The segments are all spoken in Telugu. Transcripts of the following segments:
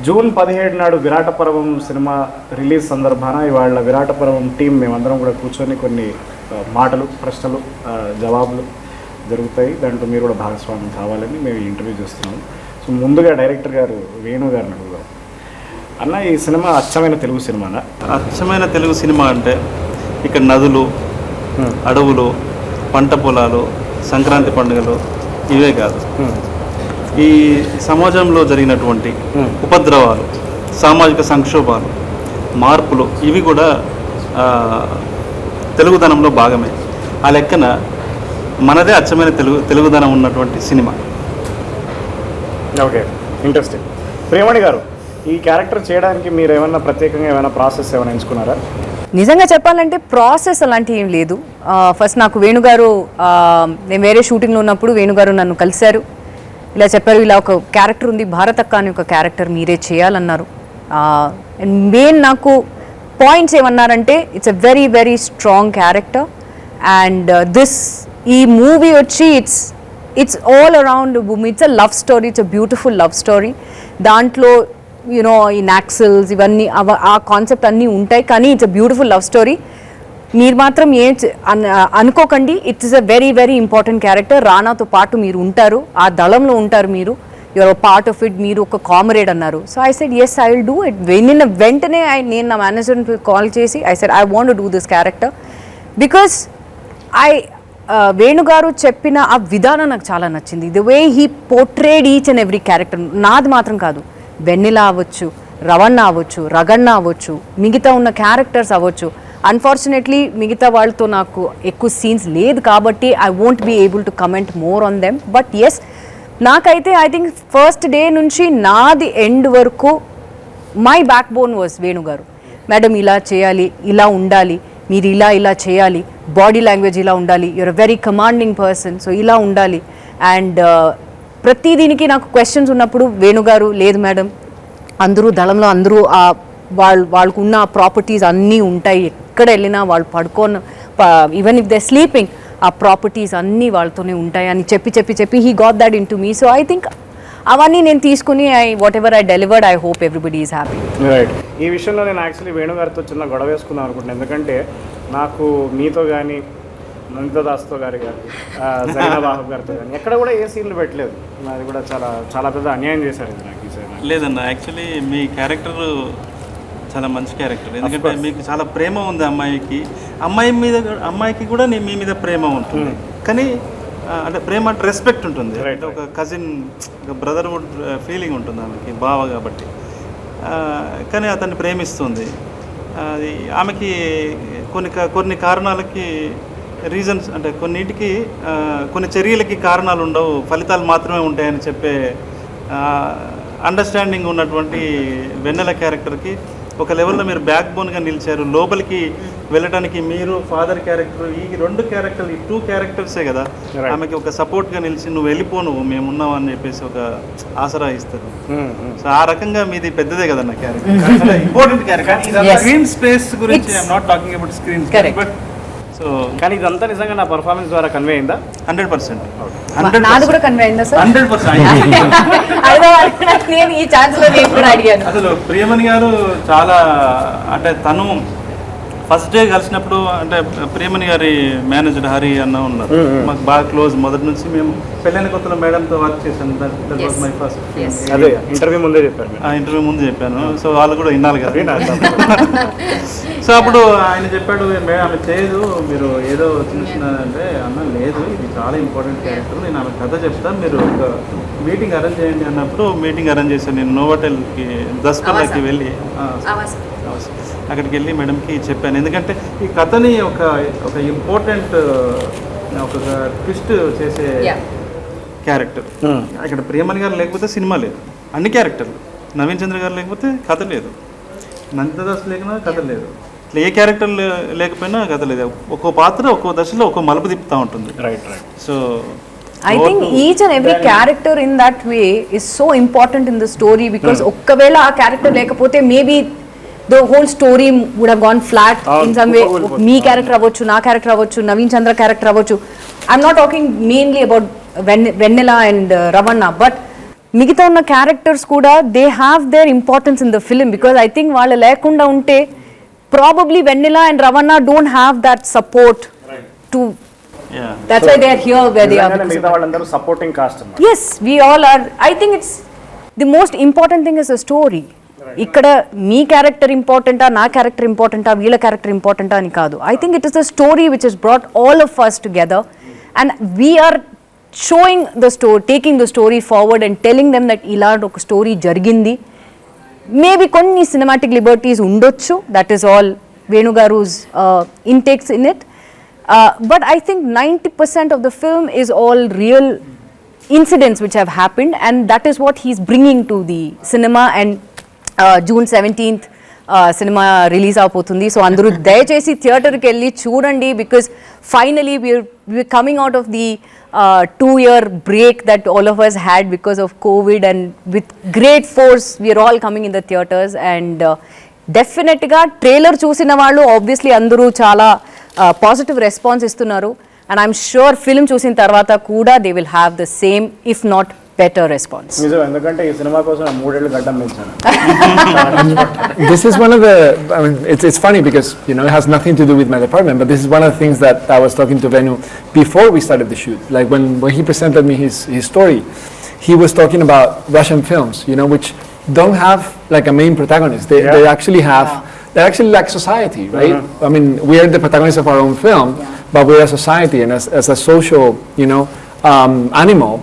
జూన్ 17 నాడు విరాట పర్వం సినిమా రిలీజ్ సందర్భాన ఇవాళ విరాట పర్వం టీం మేమందరం కూడా కూర్చొని కొన్ని మాటలు ప్రశ్నలు జవాబులు జరుగుతాయి. దాంట్లో మీరు కూడా భాగస్వామ్యం కావాలని మేము ఇంటర్వ్యూ చేస్తున్నాము. సో ముందుగా డైరెక్టర్ గారు వేణు గారిని అడుగుదాం. అన్న, ఈ సినిమా అచ్చమైన తెలుగు సినిమానా? అచ్చమైన తెలుగు సినిమా అంటే ఇక్కడ నదులు, అడవులు, పంట పొలాలు, సంక్రాంతి పండుగలు ఇవే కాదు, ఈ సమాజంలో జరిగినటువంటి ఉపద్రవాలు, సామాజిక సంక్షోభాలు, మార్పులు ఇవి కూడా తెలుగుదనంలో భాగమే. ఆ లెక్కన మనదే అచ్చమైన తెలుగుదనం ఉన్నటువంటి సినిమా. Okay, interesting. ప్రియమణి గారు, ఈ క్యారెక్టర్ చేయడానికి మీరు ఏమైనా ప్రత్యేకంగా ఏమైనా ప్రాసెస్ ఏమైనా ఎంచుకున్నారా? నిజంగా చెప్పాలంటే ప్రాసెస్ అలాంటివి ఏం లేదు. ఫస్ట్ నాకు వేణుగారు, నేను వేరే షూటింగ్లో ఉన్నప్పుడు వేణుగారు నన్ను కలిశారు. ఇలా చెప్పారు, ఇలా ఒక క్యారెక్టర్ ఉంది భారతక్క అని ఒక క్యారెక్టర్ మీరే చేయాలన్నారు. మెయిన్ నాకు పాయింట్స్ ఏమన్నారంటే it's a very very strong character and ఈ మూవీ వచ్చి it's all around women. It's a love story, it's a beautiful love story. దాంట్లో యూనో ఈ నాక్సల్స్ ఇవన్నీ ఆ కాన్సెప్ట్ అన్నీ ఉంటాయి, కానీ it's a beautiful love story. మీరు మాత్రం ఏం అనుకోకండి, it's a very very important character. రానాతో పాటు మీరు ఉంటారు, ఆ దళంలో ఉంటారు, మీరు యువర్ పార్ట్ ఆఫ్ ఇట్, మీరు ఒక కామ్రేడ్ అన్నారు. So I said yes, I will do it. నిన్న వెంటనే నేను నా మేనేజర్ని కాల్ చేసి I said I want to do this character because వేణుగారు చెప్పిన ఆ విధానం నాకు చాలా నచ్చింది. The way he portrayed each and every character. నాది మాత్రం కాదు, వెన్నెల అవ్వచ్చు, రవణ అవ్వచ్చు, రగన్న అవ్వచ్చు, మిగతా ఉన్న క్యారెక్టర్స్ అవ్వచ్చు. అన్ఫార్చునేట్లీ మిగతా వాళ్ళతో నాకు ఎక్కువ సీన్స్ లేదు కాబట్టి I won't be able to comment more on them. But yes, నాకైతే ఐ థింక్ ఫస్ట్ డే నుంచి నాది ఎండ్ వరకు మై బ్యాక్ బోన్ వాజ్ వేణుగారు. మేడం ఇలా చేయాలి, ఇలా ఉండాలి, మీరు ఇలా ఇలా చేయాలి, బాడీ లాంగ్వేజ్ ఇలా ఉండాలి, you're a very commanding person, so ఇలా ఉండాలి. అండ్ ప్రతి దీనికి నాకు క్వశ్చన్స్ ఉన్నప్పుడు వేణుగారు లేదు మేడం, అందరూ దళంలో అందరూ వాళ్ళకు ఉన్న ప్రాపర్టీస్ అన్నీ ఉంటాయి, ఎక్కడ వెళ్ళినా వాళ్ళు పడుకోని ఈవెన్ ఇఫ్ దే స్లీపింగ్ ఆ ప్రాపర్టీస్ అన్నీ వాళ్ళతోనే ఉంటాయి అని చెప్పి he got that in to me. So I think అవన్నీ నేను తీసుకుని what ever I delivered, I hope everybody is happy. Right. ఈ విషయంలో నేను యాక్చువల్లీ వేణుగారితో చిన్న గొడవ వేసుకుందాం అనుకుంటున్నాను. ఎందుకంటే నాకు మీతో కానీ నందిదాస్తో గారి జైనబాబు గారితో కానీ ఎక్కడ కూడా ఏ సీన్లు పెట్టలేదు. అది కూడా చాలా చాలా పెద్ద అన్యాయం చేశారు ఇది నాకు. లేదన్న, యాక్చువల్లీ మీ క్యారెక్టర్ చాలా మంచి క్యారెక్టర్. ఎందుకంటే మీకు చాలా ప్రేమ ఉంది అమ్మాయికి, అమ్మాయికి కూడా మీ మీద ప్రేమ ఉంటుంది. కానీ అంటే ప్రేమ అంటే రెస్పెక్ట్ ఉంటుంది, అంటే ఒక కజిన్, ఒక బ్రదర్హుడ్ ఫీలింగ్ ఉంటుంది ఆమెకి, బావ కాబట్టి. కానీ అతన్ని ప్రేమిస్తుంది. అది ఆమెకి కొన్ని కారణాలకి రీజన్స్, అంటే కొన్నింటికి కొన్ని చర్యలకి కారణాలు ఉండవు, ఫలితాలు మాత్రమే ఉంటాయని చెప్పే అండర్స్టాండింగ్ ఉన్నటువంటి వెన్నెల క్యారెక్టర్కి ఒక లెవెల్లో మీరు బ్యాక్ బోన్గా నిలిచారు. లోపలికి వెళ్ళడానికి మీరు ఫాదర్ క్యారెక్టర్, ఈ రెండు క్యారెక్టర్లు, ఈ 2 క్యారెక్టర్సే కదా ఆమెకి ఒక సపోర్ట్గా నిలిచి నువ్వు వెళ్ళిపోను మేమున్నావు అని చెప్పేసి ఒక ఆసరా ఇస్తారు. సో ఆ రకంగా మీది పెద్దదే కదా నా character, important character. Screen space గురించి I'm not talking about screen space, but so కానీ ఇదంతా నిజంగా నా పర్ఫార్మెన్స్ ద్వారా కన్వే అయిందా? 100%. నాది కూడా కన్వే అయిందా సార్? 100%. నేను ఈ ఛాన్స్ లో నేను కూడా అడిగాను. అసలు ప్రియమణి గారు చాలా, అంటే తను ఫస్ట్ డే కలిసినప్పుడు, అంటే ప్రియమణి గారి మేనేజర్ హరి అన్న ఉన్నారు, మాకు బాగా క్లోజ్ మొదటి నుంచి. మేము పెళ్ళైన కొత్తలో మేడంతో వర్క్ చేశాను. That was my first. అదే ఇంటర్వ్యూ ముందే చెప్పాను. ఇంటర్వ్యూ ముందు చెప్పాను. సో వాళ్ళు కూడా వినాలి కదా. సో అప్పుడు ఆయన చెప్పాడు, ఆమె చేయదు, మీరు ఏదో చిన్న అంటే అన్న లేదు, ఇది చాలా ఇంపార్టెంట్ క్యారెక్టర్, నేను ఆమె కథ చెప్తాను, మీరు ఒక మీటింగ్ అరేంజ్ చేయండి అన్నప్పుడు మీటింగ్ అరేంజ్ చేశాను. నేను నోవోటెల్కి దస్పల్లాకి వెళ్ళి అక్కడికి వెళ్ళి మేడంకి చెప్పాను. ఎందుకంటే ఈ కథని ఒక ఇంపార్టెంట్ ఒక ట్విస్ట్ చేసే క్యారెక్టర్. ఇక్కడ ప్రియమణి గారు లేకపోతే సినిమా లేదు, అన్ని క్యారెక్టర్లు. నవీన్ చంద్ర గారు లేకపోతే కథ లేదు, నందిదాస్ లేకపోయినా కథ లేదు, ఏ క్యారెక్టర్ లేకపోయినా కథ లేదు. ఒక్కో పాత్ర ఒక్కో దశలో ఒక్కో మలుపు తిప్పుతూ ఉంటుంది. Right right. So I think each and every character in that way is so important in the story because okkavela aa character lekapothe maybe the whole story would have gone flat in some way. Me character avachchu, na character avachchu, Naveen Chandra character avachchu. I'm not talking mainly about Vennela and Ravana, but మిగతా ఉన్న క్యారెక్టర్స్ కూడా they have their importance in the film, because I think వాళ్ళు లేకుండా ఉంటే probably vanilla and Ravana don't have that support to, that's why they are here where they are. మిగతా వాళ్ళందరూ supporting cost. Yes, we all are. I think it's the most important thing is a story. ఇక్కడ మీ క్యారెక్టర్ ఇంపార్టెంటా, నా క్యారెక్టర్ ఇంపార్టెంటా, వీళ్ళ క్యారెక్టర్ ఇంపార్టెంటా అని కాదు. I think it is the story which has brought all of us together, and we are showing the story, taking the story forward and telling them that ఇలా ఒక స్టోరీ జరిగింది. మేబీ కొన్ని సినిమాటిక్ లిబర్టీస్ ఉండొచ్చు, that is all Venu garu's intakes in it. But I think 90% of the film is all real incidents which have happened, and that is what he's bringing to the cinema. And June 17th cinema release avuthundi, so andaru dayachesi theater ki elli chudandi, because finally we're coming out of the 2-year break that all of us had because of COVID, and with great force we are all coming in the theaters. And definitely ga trailer chusina vallu obviously andaru chaala positive response ఇస్తున్నారు, అండ్ ఐఎమ్ షూర్ ఫిల్మ్ చూసిన తర్వాత కూడా they will have the same if not better response. నిజం, ఎందుకంటే ఈ సినిమా కోసం 3 ఏళ్ళు గడ్డం పెంచాను. This is one of the, I mean, it's funny because, you know, it has nothing to do with my department, but this is one of the things that I was talking to Venu before we started the shoot. Like when he presented me his story, he was talking about Russian films, you know, which don't have like a main protagonist. They actually have, they're actually like society, right? I mean, we are the protagonists of our own film, but we're a society, and as a social, you know, animal.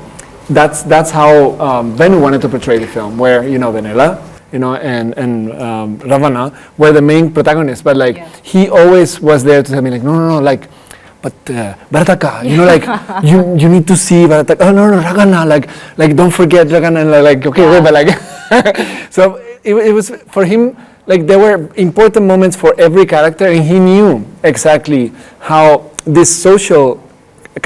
That's how Venu wanted to portray the film, where, you know, Venela, you know, and Ravana were the main protagonists, but like he always was there to tell me like, no, like, but Virata, you know, like you need to see Virata. Oh no, Ragana, like don't forget Ragana, and like okay, wait, but like so it was for him. Like there were important moments for every character, and he knew exactly how this social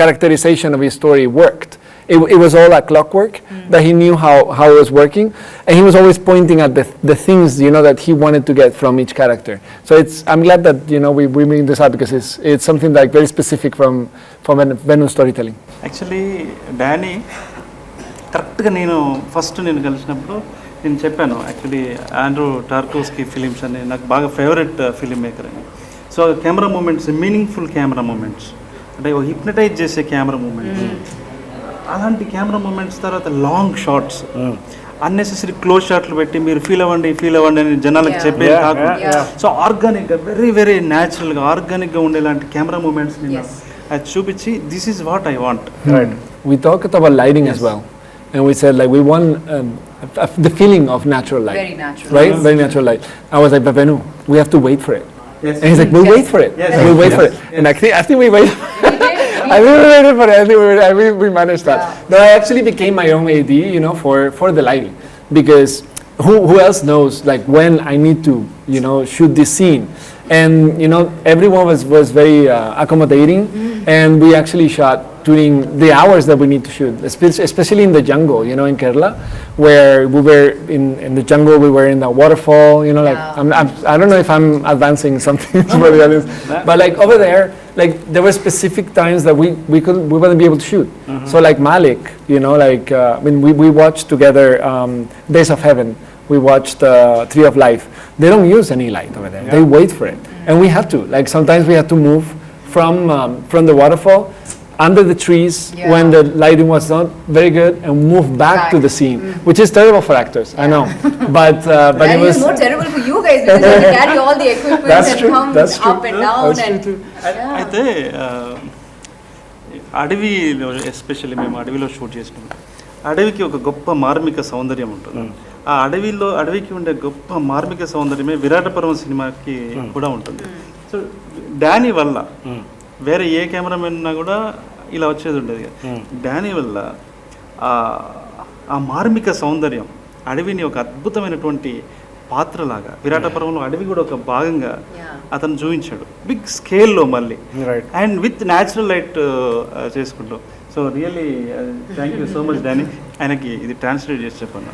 characterization of his story worked. It was all like clockwork, that he knew how it was working, and he was always pointing at the things, you know, that he wanted to get from each character. So I'm glad that, you know, we bring this up, because it's something like very specific from Venu storytelling. Actually, Danny, కరెక్ట్గా నేను ఫస్ట్ కలిసినప్పుడు నేను చెప్పాను, యాక్చువల్లీ ఆండ్రూ టార్కోవ్స్కీ ఫిలిమ్స్ అని నాకు బాగా ఫేవరెట్ ఫిలిం మేకర్ అని. So camera moments, meaningful camera moments, అంటే హిప్నటైజ్ చేసే కెమెరా మూమెంట్స్, అలాంటి కెమెరా మూమెంట్స్, తర్వాత లాంగ్ షార్ట్స్, అన్నెసెసరీ క్లోజ్ షాట్లు పెట్టి మీరు ఫీల్ అవ్వండి అని జనాలకు చెప్పే కాకుండా, సో ఆర్గానిక్గా వెరీ వెరీ న్యాచురల్గా ఆర్గానిక్గా ఉండేలాంటి కెమెరా మూమెంట్స్ అది చూపించి this is what I want. Right. We talked about lighting as well, and we said like we want the feeling of natural light. Very natural. Right? Very natural light. I was like, but Venu, we have to wait for it. Yes. And he's like, we'll wait for it. Yes. We'll wait for it. And I think we waited. I think we waited for it. I think we managed that. No, I actually became my own AD, you know, for the lighting, because who else knows like when I need to, you know, shoot this scene. And you know, everyone was very accommodating, and we actually shot during the hours that we need to shoot, especially in the jungle, you know, in Kerala, where we were in the jungle, we were in the waterfall, you know, like I don't know if I'm advancing something for the audience, but like over there, like there were specific times that we wouldn't be able to shoot. So like Malik, you know, like I mean we watched together Days of Heaven. We watched Tree of Life. They don't use any light over there. They wait for it, and we had to. Like sometimes we had to move from the waterfall under the trees when the lighting was not very good, and move back to the scene, which is terrible for actors. I know, but it was more terrible for you guys, because you have to carry all the equipment that's true. up and down. That's and true too. అయితే అడవిలో ఎస్పెషల్లీ మేము అడవిలో షూట్ చేసినాం. అడవికి ఒక గొప్ప మార్మిక సౌందర్యం ఉంటుంది. ఆ అడవికి ఉండే గొప్ప మార్మిక సౌందర్యమే విరాట పర్వం సినిమాకి కూడా ఉంటుంది. సో డానీ వల్ల వేరే ఏ కెమెరామెన్ ఉన్నా కూడా ఇలా వచ్చేది ఉండేది. డానీ వల్ల ఆ మార్మిక సౌందర్యం అడవిని ఒక అద్భుతమైనటువంటి పాత్రలాగా, విరాట పర్వంలో అడవి కూడా ఒక భాగంగా అతను చూపించాడు, బిగ్ స్కేల్లో మళ్ళీ, అండ్ విత్ న్యాచురల్ లైట్ చేసుకుంటూ. So really thank you so much Danny. ఆయనకి ఇది ట్రాన్స్లేట్ చేసి చెప్పండి.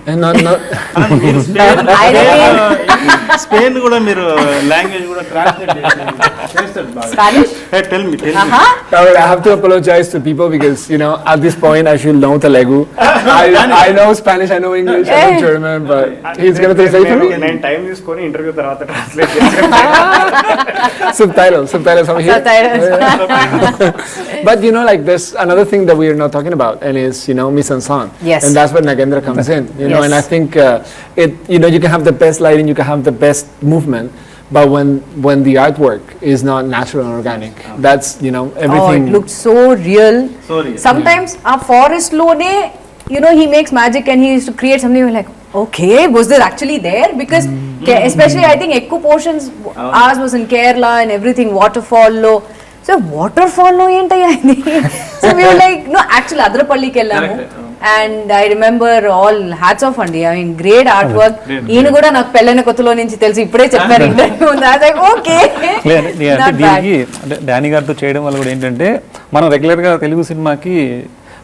స్పెయిన్ కూడా మీరు లాంగ్వేజ్ కూడా ట్రాన్స్లేట్ చేస్తారు బాగా. Tell me. I have to apologize to people because, you know, at this point I should know Telugu. I know Spanish, I know English, I know German, but he's going to say for me. నేను టైం తీసుకొని ఇంటర్వ్యూ తర్వాత ట్రాన్స్లేట్ చేస్తాను. Subtitles over here. But you know, like there's another thing that we are not talking about, and is, you know, mise en scène. Yes. And that's where Nagendra comes in. You know, Yes. and I think you know, you can have the best lighting, you can have the best movement, but when the artwork is not natural and organic, that's, you know, everything. Oh, it looked so real. So real. Sometimes a forest lone, you know, he makes magic and he used to create something. You're like, okay, was there actually there? Because especially I think Ekku portions, ours was in Kerala and everything, waterfall lo. So waterfall lo entaya idi. So we were like, no, actually Adrapalli kellamu. And I remember all hats off andi. I mean, great artwork. ఈయన కూడా నాకు పెళ్ళైన కొత్తలో నుంచి తెలిసి ఇప్పుడే చెప్పారు ఇంటర్వ్యూ. ఓకే, అంటే దీనికి అంటే డానీ గారితో చేయడం వల్ల కూడా ఏంటంటే మనం రెగ్యులర్గా తెలుగు సినిమాకి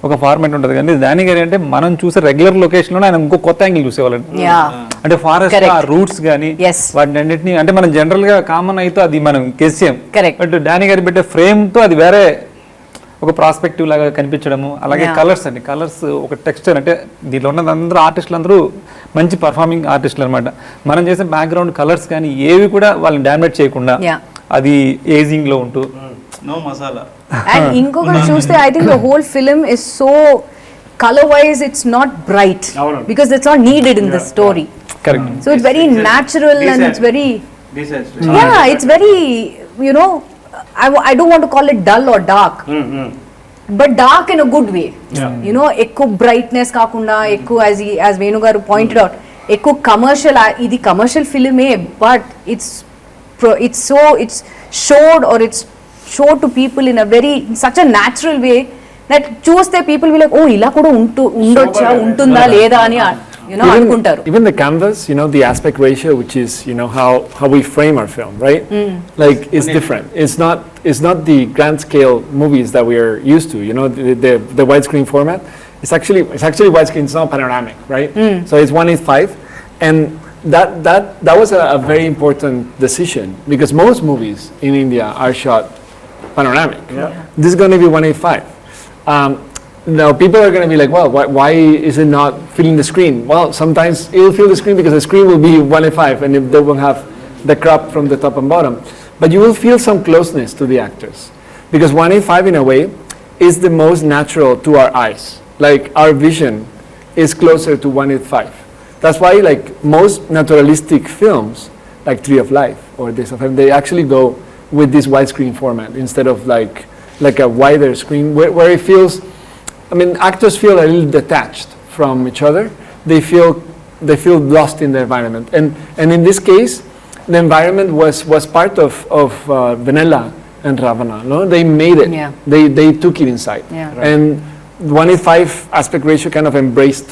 ఒక ఫార్మాట్ ఉంటుంది, కానీ డానీ గారు అంటే మనం చూసే రెగ్యులర్ లొకేషన్లో ఆయన ఇంకో కొత్త యాంగిల్ చూసేవాళ్ళండి. అంటే ఫారెస్ట్ ఆ రూట్స్ కానీ వాటిని అన్నింటినీ అంటే మనం జనరల్ గా కామన్ అయితే అది మనం గెస్ చేయం. బట్ డానీ గారు పెట్టే ఫ్రేమ్ తో అది వేరే ఒక ప్రాస్పెక్టివ్ లాగా కనిపించడము. అలాగే కలర్స్ అండి, కలర్స్ ఒక టెక్స్చర్ అంటే దీంట్లో ఉన్న అందరూ ఆర్టిస్టులు అందరూ మంచి పర్ఫార్మింగ్ ఆర్టిస్టులు అనమాట. మనం చేసే బ్యాక్గ్రౌండ్ కలర్స్ కానీ ఏవి కూడా వాళ్ళని డామినేట్ చేయకుండా అది ఏజింగ్ లో ఉంటూ నో మసాలా. అండ్ ఇంకొకటి చూస్తే I think the whole film is so color wise it's not bright because it's not needed in the story. Correct. So it's very natural and it's very it's very, you know, I don't want to call it dull or dark, but dark in a good way. You know, ekku brightness kaakunda ekku, as Venu garu pointed out, ekku commercial, idi commercial film but it's showed or it's showed to people in such a natural way that చూస్తే people will like, oh ఇలా కూడా ఉండొచ్చా ఉంటుందా లేదా అని, you know, అనుకుంటారు. Even the canvas, you know, the aspect ratio, which is, you know, how we frame our film, right? Like it's different. It's not the grand scale movies that we are used to, you know, the widescreen format. It's actually widescreen, it's not panoramic, right? So it's 1:5, and that was a very important decision because most movies in India are shot panoramic. This is going to be 1:5. Now people are going to be like, well, why is it not filling the screen? Well, sometimes it will fill the screen because the screen will be 1:5 and they will have the crop from the top and bottom. But you will feel some closeness to the actors because 1:5 in a way is the most natural to our eyes. Like our vision is closer to 1:5. That's why like most naturalistic films like Tree of Life or Days of Heaven, they actually go with this widescreen format instead of like a wider screen where it feels, I mean, actors feel a little detached from each other. They feel lost in the environment, and in this case the environment was part of Vanilla and Ravana. No, they made it. They took it inside, and 1:5 aspect ratio kind of embraced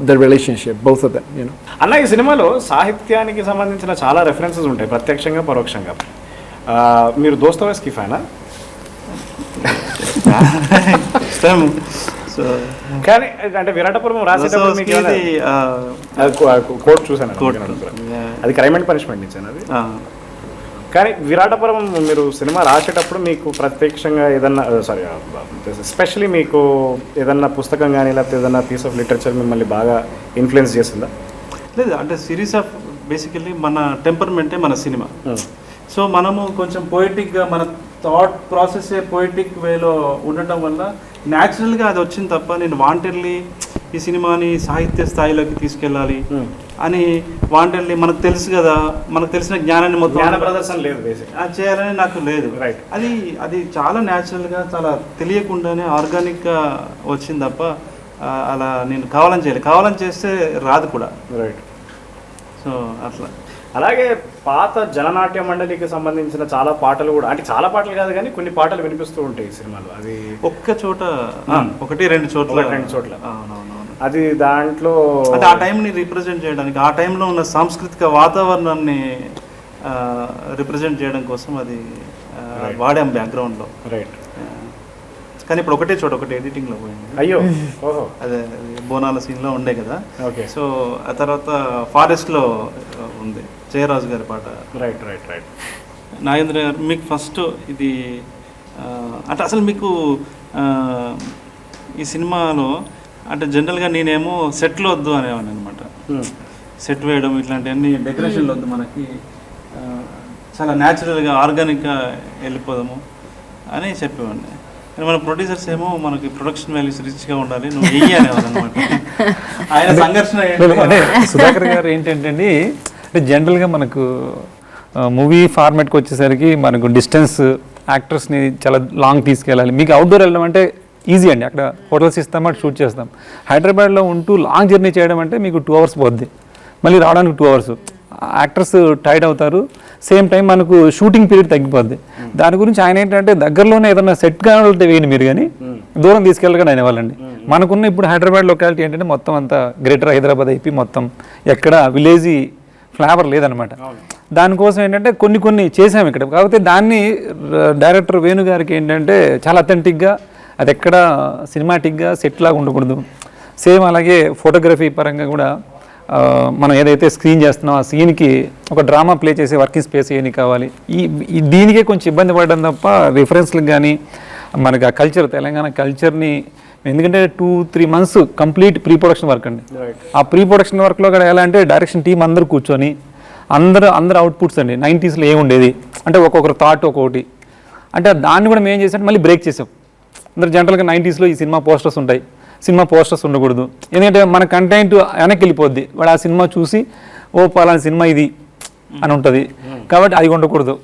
the relationship, both of them, you know. అన్న, ఈ సినిమాలో సాహిత్యానికి సంబంధించిన చాలా రెఫరెన్సెస్ ఉంటాయి, ప్రత్యక్షంగా పరోక్షంగా. మీరు దోస్తవేస్కి ఫ్యానా? కానీ అంటే విరాటపురం రాసేటప్పుడు మీకు కోర్టు చూసాను, అది క్రైమ్ అండ్ పనిష్మెంట్ ఇచ్చాను అది. కానీ విరాటపురం మీరు సినిమా రాసేటప్పుడు మీకు ప్రత్యక్షంగా ఏదన్నా ఎస్పెషలీ మీకు ఏదన్నా పుస్తకం కానీ లేకపోతే ఏదన్నా పీస్ ఆఫ్ లిటరేచర్ మిమ్మల్ని బాగా ఇన్ఫ్లుయెన్స్ చేసిందా? లేదు, అంటే సిరీస్ ఆఫ్ బేసికల్లీ మన టెంపర్మెంటే మన సినిమా. సో మనము కొంచెం పోయిటిక్గా మన థాట్ ప్రాసెస్ పోయిటిక్ వేలో ఉండటం వల్ల న్యాచురల్గా అది వచ్చింది తప్ప నేను వాంటెడ్లీ ఈ సినిమాని సాహిత్య స్థాయిలోకి తీసుకెళ్ళాలి అని వాంటెడ్లీ మనకు తెలుసు కదా, మనకు తెలిసిన జ్ఞానాన్ని మొత్తం ప్రదర్శన లేదు అది చేయాలని నాకు లేదు. అది చాలా న్యాచురల్గా చాలా తెలియకుండానే ఆర్గానిక్గా వచ్చింది తప్ప అలా నేను కావాలని చేస్తే రాదు కూడా. సో అట్లా. అలాగే పాత జననాట్య మండలికి సంబంధించిన చాలా పాటలు కూడా, అంటే చాలా పాటలు కాదు కానీ కొన్ని పాటలు వినిపిస్తూ ఉంటాయి ఈ సినిమాలో. అది ఒక్క చోట, ఒకటి రెండు చోట్ల. అది దాంట్లో అంటే ఆ టైంని రిప్రజెంట్ చేయడానికి, ఆ టైంలో ఉన్న సాంస్కృతిక వాతావరణాన్ని రిప్రజెంట్ చేయడం కోసం అది వాడాం బ్యాక్గ్రౌండ్లో. రైట్. కానీ ఇప్పుడు ఒకటే చోట, ఒకటి ఎడిటింగ్లో పోయింది. అయ్యో, అదే బోనాల సీన్లో ఉండే కదా. ఓకే. సో ఆ తర్వాత ఫారెస్ట్లో ఉంది జయరాజు గారి పాట. Right right right. నాగేంద్ర గారు మీకు ఫస్ట్ ఇది అంటే అసలు మీకు ఈ సినిమాలో అంటే జనరల్గా నేనేమో సెట్లు వద్దు అనేవాడిని అనమాట. సెట్ వేయడం ఇట్లాంటివన్నీ డెకరేషన్లు వద్దు, మనకి చాలా న్యాచురల్గా ఆర్గానిక్గా వెళ్ళిపోదాము అని చెప్పేవాడిని. మన ప్రొడ్యూసర్స్ ఏమో మనకి ప్రొడక్షన్ వాల్యూస్ రిచ్గా ఉండాలి, నువ్వు వెయ్యి అనేవాళ్ళు అనమాట. ఆయన సంఘర్షణ అంటే సుధాకర్ గారు ఏంటంటే అంటే జనరల్గా మనకు మూవీ ఫార్మాట్కి వచ్చేసరికి మనకు డిస్టెన్స్ యాక్టర్స్ని చాలా లాంగ్ తీసుకెళ్ళాలి. మీకు అవుట్డోర్ వెళ్ళడం అంటే ఈజీ అండి, అక్కడ హోటల్స్ ఇస్తాం, అటు షూట్ చేస్తాం. హైదరాబాద్లో ఉంటూ లాంగ్ జర్నీ చేయడం అంటే మీకు 2 hours పోద్ది, మళ్ళీ రావడానికి 2 hours. యాక్టర్స్ టైర్డ్ అవుతారు, సేమ్ టైం మనకు షూటింగ్ పీరియడ్ తగ్గిపోద్ది. దాని గురించి ఆయన ఏంటంటే దగ్గరలోనే ఏదైనా సెట్ కావాలంటే వేయండి మీరు, కానీ దూరం తీసుకెళ్ళగానే అనేవాళ్ళండి. మనకున్న ఇప్పుడు హైదరాబాద్ లొకాలిటీ ఏంటంటే మొత్తం అంతా గ్రేటర్ హైదరాబాద్ అయిపోయి మొత్తం ఎక్కడ విలేజీ ఫ్లేవర్ లేదనమాట. దానికోసం ఏంటంటే కొన్ని చేసాము ఇక్కడ. కాకపోతే దాన్ని డైరెక్టర్ వేణు గారికి ఏంటంటే చాలా అథెంటిక్గా, అది ఎక్కడ సినిమాటిక్గా సెట్ లాగా ఉండకూడదు. సేమ్ అలాగే ఫోటోగ్రఫీ పరంగా కూడా మనం ఏదైతే స్క్రీన్ చేస్తున్నామో ఆ సీన్కి ఒక డ్రామా ప్లే చేసే వర్కింగ్ స్పేస్ ఏమి కావాలి. దీనికే కొంచెం ఇబ్బంది పడడం తప్ప రిఫరెన్స్లకు కానీ మనకి ఆ కల్చర్, తెలంగాణ కల్చర్ని, ఎందుకంటే 2-3 months complete pre production work అండి. ఆ ప్రీ ప్రొడక్షన్ వర్క్లో కూడా ఎలా అంటే డైరెక్షన్ టీం అందరూ కూర్చొని అందరూ అవుట్పుట్స్ అండి. 90s ఏమి ఉండేది అంటే ఒక్కొక్కరు థాట్ ఒక్కొక్కటి, అంటే దాన్ని కూడా మేము ఏం చేసాం మళ్ళీ బ్రేక్ చేసాం. అందరు జనరల్గా 90s ఈ సినిమా పోస్టర్స్ ఉంటాయి, సినిమా పోస్టర్స్ ఉండకూడదు, ఎందుకంటే మన కంటెంట్ వెనక్కి వెళ్ళిపోద్ది. వాడు ఆ సినిమా చూసి ఓ పలానా సినిమా ఇది అని ఉంటుంది, కాబట్టి అది ఉండకూడదు.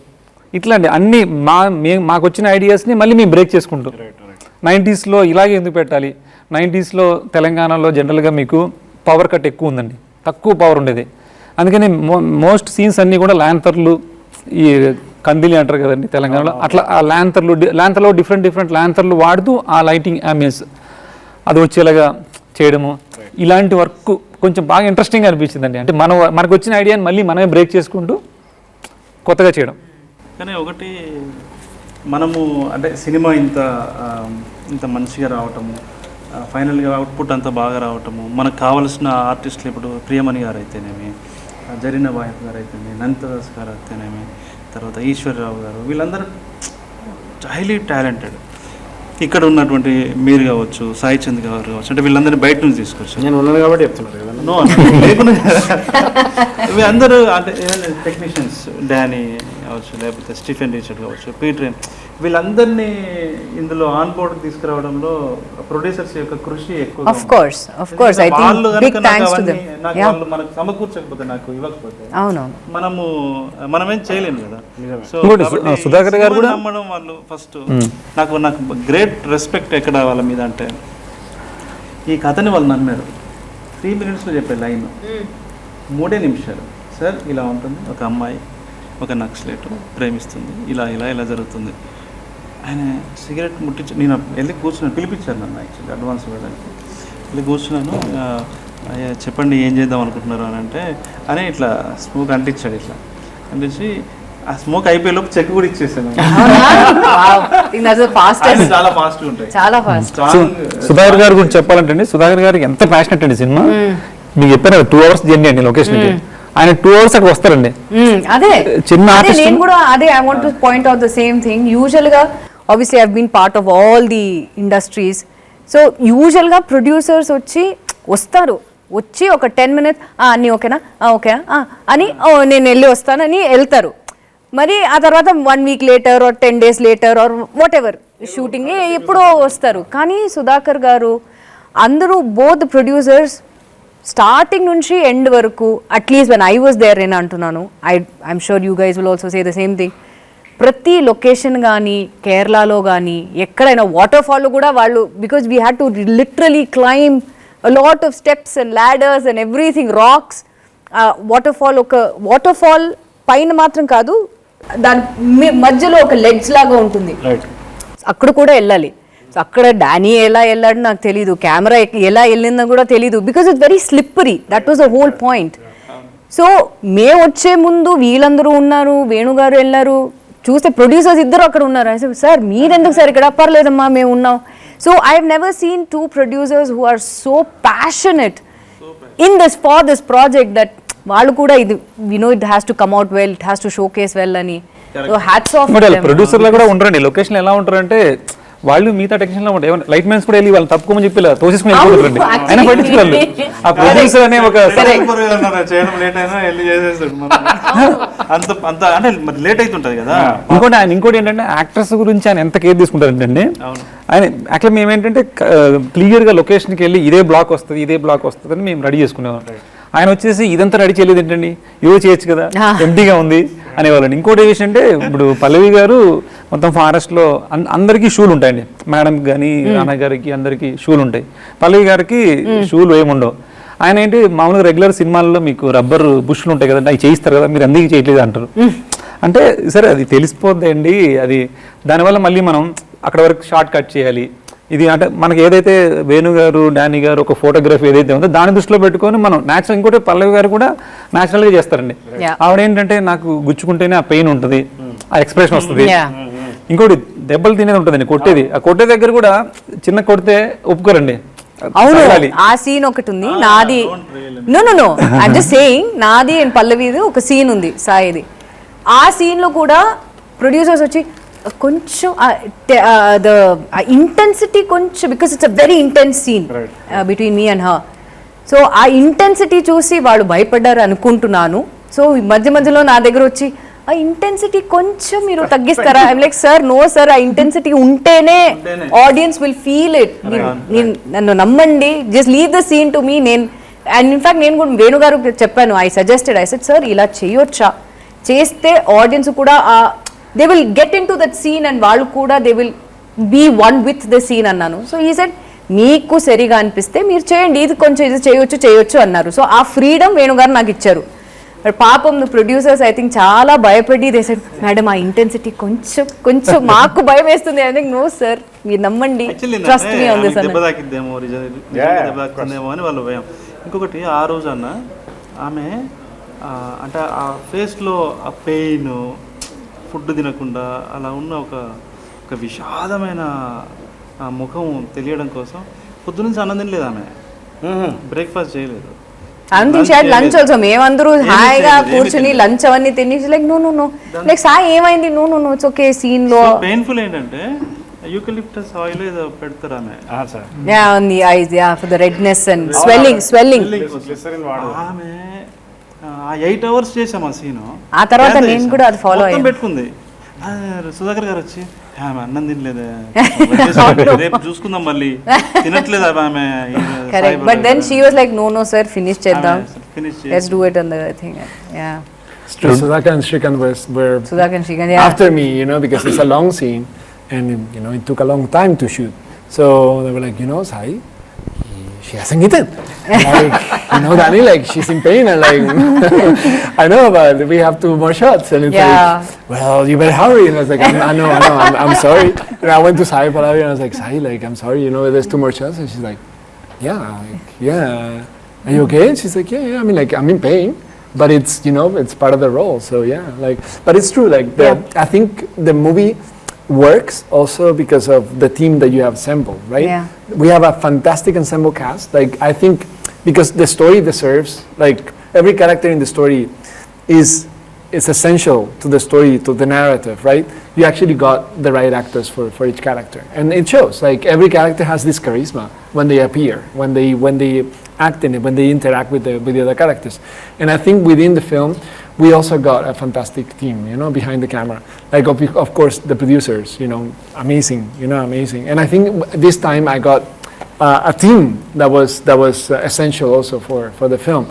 ఇట్లాంటి అన్నీ మాకు వచ్చిన ఐడియాస్ని మళ్ళీ మేము బ్రేక్ చేసుకుంటాం. 90s ఇలాగే ఎందుకు పెట్టాలి, 90s తెలంగాణలో జనరల్గా మీకు పవర్ కట్ ఎక్కువ ఉందండి, తక్కువ పవర్ ఉండేది. అందుకని మోస్ట్ సీన్స్ అన్నీ కూడా ల్యాంతర్లు, ఈ కందిలి అంటారు కదండి తెలంగాణలో, అట్లా ఆ ల్యాంతర్లో డిఫరెంట్ ల్యాంతర్లు వాడుతూ ఆ లైటింగ్ అంబియన్స్ అది వచ్చేలాగా చేయడము, ఇలాంటి వర్క్ కొంచెం బాగా ఇంట్రెస్టింగ్గా అనిపించిందండి. అంటే మనకు వచ్చిన ఐడియాని మళ్ళీ మనమే బ్రేక్ చేసుకుంటూ కొత్తగా చేయడం. కానీ ఒకటి మనము అంటే సినిమా ఇంత మంచిగా రావటము, ఫైనల్గా అవుట్పుట్ అంతా బాగా రావటము, మనకు కావలసిన ఆర్టిస్టులు ఇప్పుడు ప్రియమణి గారు అయితేనేమి, జరీనా వాహిద్ గారు అయితేనేమి, నంతదాస్ గారు అయితేనేమి, తర్వాత ఈశ్వర్రావు గారు, వీళ్ళందరూ హైలీ టాలెంటెడ్. ఇక్కడ ఉన్నటువంటి మీరు కావచ్చు, సాయి చంద్ గారు కావచ్చు, అంటే వీళ్ళందరినీ బయట నుంచి తీసుకొచ్చారు. నేను ఉన్నాను కాబట్టి చెప్తున్నారు కదా. నో లేకుండా వీళ్ళందరూ అంటే టెక్నీషియన్స్, డానీ కావచ్చు, లేకపోతే స్టీఫెన్ రిచర్డ్ కావచ్చు, పీటర్, వీళ్ళందరినీ ఇందులో ఆన్ బోర్డ్ తీసుకురావడంలో ప్రొడ్యూసర్స్ యొక్క కృషి ఎక్కువ. Of course I think big thanks to them. వాళ్ళు మనకు సమకూర్చకపోతే, నాకు ఇవ్వకపోతే మనమేం చేయలేము కదా. సో సుధాకర్ గారు కూడా నమ్మడం వాళ్ళు ఫస్ట్ నాకు గ్రేట్ రెస్పెక్ట్ ఎక్కడ వాళ్ళ మీద అంటే, ఈ కథని వాళ్ళు నమ్మారు. 3 minutes చెప్పే లైన్ 3 నిమిషాలు. సార్ ఇలా ఉంటుంది, ఒక అమ్మాయి ఒక నక్సలైట్ ప్రేమిస్తుంది, ఇలా జరుగుతుంది. ఆయన సిగరెట్ ముట్టించి నేను వెళ్ళి కూర్చున్నాను, పిలిపించారు నన్ను యాక్చువల్లీ అడ్వాన్స్ ఇవ్వడానికి. వెళ్ళి కూర్చున్నాను, చెప్పండి ఏం చేద్దాం అనుకుంటున్నారు అని అంటే, అని ఇట్లా స్మోక్ అంటించాడు. ఇట్లా అంటించి ఆ స్మోక్ అయిపోయేలోపు చెక్ కూడా ఇచ్చేసాను. చాలా ఫాస్ట్గా ఉంటాయి, చాలా ఫాస్ట్. సుధాకర్ గారి గురించి చెప్పాలంటే సుధాకర్ గారికి ఎంత ప్యాషనెట్ అండి సినిమా. మీకు చెప్పాను 2 hours జర్నీ అండి లొకేషన్కి, ఆయన 2 hours అక్కడ వస్తారండి. అదే చిన్న నేను కూడా అదే I want to point out the same thing. Usual గా obviously I have been part of all the industries. So usual గా ప్రొడ్యూసర్స్ వస్తారు, వచ్చి ఒక 10 minutes అన్నీ ఓకేనా ఓకే అని నేను వెళ్ళి వస్తానని వెళ్తారు. మరి ఆ తర్వాత 1 week later or 10 days later or whatever shooting ఎప్పుడో వస్తారు. కానీ సుధాకర్ గారు అందరూ బోత్ ప్రొడ్యూసర్స్ స్టార్టింగ్ నుంచి ఎండ్ వరకు, at least when I was there నేను అంటున్నాను, I'm sure you guys will also say the same thing. ప్రతి లొకేషన్ కానీ కేరళలో కానీ ఎక్కడైనా వాటర్ ఫాల్లో కూడా వాళ్ళు, because we had to literally climb a lot of steps and ladders and everything, rocks. Waterfall పైన మాత్రం కాదు, దాని మధ్యలో ఒక లెడ్జ్ లాగా ఉంటుంది, అక్కడ కూడా వెళ్ళాలి. సో అక్కడ డానీ ఎలా వెళ్ళాడు నాకు తెలీదు, కెమెరా ఎలా వెళ్ళిందో కూడా తెలీదు, because it's very slippery. That was the whole point. So మేము వచ్చే ముందు వీళ్ళందరూ ఉన్నారు, వేణుగారు వెళ్ళారు, చూస్తే ప్రొడ్యూసర్స్ ఇద్దరు అక్కడ ఉన్నారు. సార్ మీరెందుకు సార్ ఇక్కడ, పర్లేదమ్మా మేము ఉన్నాం. So I've never seen two producers who are so passionate in this for this project that వాళ్ళు కూడా ఇది it has to come out well, it has to showcase well అని. So hats off to them. ప్రొడ్యూసర్లు కూడా ఉంటారండి, లొకేషన్ ఎలా ఉంటారంటే వాళ్ళు మిగతా టెక్నీషియన్లో ఉంటారు, ఏమైనా లైట్ మ్యాన్స్ కూడా వెళ్ళి వాళ్ళు తప్పుకోమని చెప్పి ఇలా తోసేసుకుని వెళ్ళిపోతారండి. ఆయన పట్టించుకోవాలి ఆ ప్రొడ్యూసర్ అనే ఒక చేయడం లేట్ అయినా వెళ్ళి చేసేస్తాడు అంత అంటే మరి లేట్ అవుతుంటది కదా. ఇంకోటి ఏంటంటే యాక్టర్స్ గురించి ఆయన ఎంత కేర్ తీసుకుంటారంటే ఆయన యాక్చువల్లీ మేము ఏంటంటే క్లియర్గా లొకేషన్కి వెళ్ళి ఇదే బ్లాక్ వస్తుంది అని మేము రెడీ చేసుకునేవాళ్ళం. ఆయన వచ్చేసి ఇదంతా రెడీ చేయలేదు ఏంటండి, ఇవో చేయొచ్చు కదా, ఎంటీగా ఉంది అనేవాళ్ళండి. ఇంకోటి విషయం అంటే ఇప్పుడు పల్లవి గారు మొత్తం ఫారెస్ట్లో అందరికీ షూలు ఉంటాయండి, మేడంకి కానీ రానా గారికి అందరికీ షూలు ఉంటాయి. పల్లవి గారికి షూలు ఏముండవు. ఆయన ఏంటి మామూలుగా రెగ్యులర్ సినిమాల్లో మీకు రబ్బర్ బుష్లు ఉంటాయి కదండి, అవి చేయిస్తారు కదా, మీరు అందుకే చేయట్లేదు అంటారు. అంటే సరే అది తెలిసిపోద్ది అండి, అది దానివల్ల మళ్ళీ మనం అక్కడ వరకు షార్ట్ కట్ చేయాలి. ఇది అంటే మనకి ఏదైతే వేణు గారు డానీ గారు ఒక ఫోటోగ్రఫీ ఏదైతే ఉందో దాని దృష్టిలో పెట్టుకొని మనం న్యాచురల్. ఇంకోటి పల్లవి గారు కూడా న్యాచురల్గా చేస్తారండి. ఆవిడ ఏంటంటే నాకు గుచ్చుకుంటేనే ఆ పెయిన్ ఉంటుంది, ఆ ఎక్స్ప్రెషన్ వస్తుంది. ఇంకోటి దెబ్బలు తినేది ఉంటుందండి, కొట్టేది. ఆ కొట్టే దగ్గర కూడా చిన్న కొడితే ఒప్పుకోరండి. అవును, ఆ సీన్ ఒకటి ఉంది నాది. నో ఐమ్ జస్ట్ సేయింగ్, నాది అండ్ పల్లవిది ఒక సీన్ ఉంది సాయిది. ఆ సీన్ లో కూడా ప్రొడ్యూసర్స్ వచ్చి కొంచెం ఇంటెన్సిటీ కొంచెం, because it's a very intense scene between me and her. So ఆ ఇంటెన్సిటీ చూసి వాళ్ళు భయపడ్డారు అనుకుంటున్నాను. సో మధ్య మధ్యలో నా దగ్గర వచ్చి ఆ ఇంటెన్సిటీ కొంచెం మీరు తగ్గిస్తారా? I'm like sir, no sir, ఆ ఇంటెన్సిటీ ఉంటేనే ఆడియన్స్ విల్ ఫీల్ ఇట్. నన్ను నమ్మండి, just leave the scene to me. And in fact నేను కూడా వేణు గారు చెప్పాను, ఐ సెడ్ సార్ ఇలా చేయొచ్చా, చేస్తే ఆడియన్స్ కూడా they will get into that scene and వాళ్ళు కూడా they will be one with the scene అన్నాను. సో he said మీకు సరిగా అనిపిస్తే మీరు చేయండి, ఇది కొంచెం ఇది చేయొచ్చు అన్నారు. సో ఆ ఫ్రీడమ్ వేణుగారు నాకు ఇచ్చారు. పాపం ప్రొడ్యూసర్స్ ఐ థింక్ చాలా భయపడి they said మేడం ఆ ఇంటెన్సిటీ కొంచెం మాకు భయం వేస్తుంది. ఐ థింక్ నో సార్, మీరు నమ్మండి, ట్రస్ట్ మీ ఆన్ దిస్ దెబ్బ తాకిద్దేమో అని వాళ్ళ భయం. ఇంకొకటి ఆ రోజు అన్న ఆమె అంటే ఆ ఫేస్లో ఆ పెయిన్, ఫుడ్ తినకుండా అలా ఉన్న ఒక విషాదమైన ముఖం తెలియడం కోసం పొద్దునుంచి అన్నం తినలేదు ఆమె, బ్రేక్ఫాస్ట్ చేయలేదు. లంచ్ ఆల్సో మేమందరూ హాయిగా కూర్చుని లంచ్ అవన్నీ తినేసి లైక్ నో లైక్ సాయి ఏమైంది, నో ఇట్స్ ఓకే. సీన్ లో పెయిన్ఫుల్ ఏంటంటే యూకలిప్టస్ ఆయిల్ ఏదో పెడతారు ఆమె on the eyes, for the redness and swelling. ఆమె 8 hours చేసాం ఆ సీన్. ఆ తర్వాత నేను కూడా అది ఫాలో అయ్యాను. పెట్టుకుంది సుధాకర్ గారు వచ్చి ఆమె అన్నం తినలేదే, రేపు చూసుకుందాం మళ్ళీ తినట్లేదు ఆమె. Correct, but then she was like no sir, finish చేద్దాం, let's do it on the thing. Yeah, Sudhakar and Shrikant were after me, because it's a long scene and it took a long time to shoot. So they were like, Sai, she hasn't eaten. Like, Dani, like she's in pain and like I know, but we have 2 more shots. And it's like, well, you better hurry. And I was like, I'm sorry. And I went to Sai Pallavi and I was like, Sai, like I'm sorry, there's 2 more shots. And she's like, are you okay? And she's like, yeah. I mean, like I'm in pain, but it's it's part of the role. So yeah, like, but it's true. Like I think the movie works also because of the team that you have assembled, right? Yeah. We have a fantastic ensemble cast. Like I think because the story deserves, like every character in the story is essential to the story, to the narrative, right? You actually got the right actors for each character, and it shows. Like every character has this charisma when they appear, when they act in it, when they interact with the other characters. And I think within the film, we also got a fantastic team, behind the camera. Like of course the producers, amazing, amazing. And I think this time I got a team that was essential also for the film.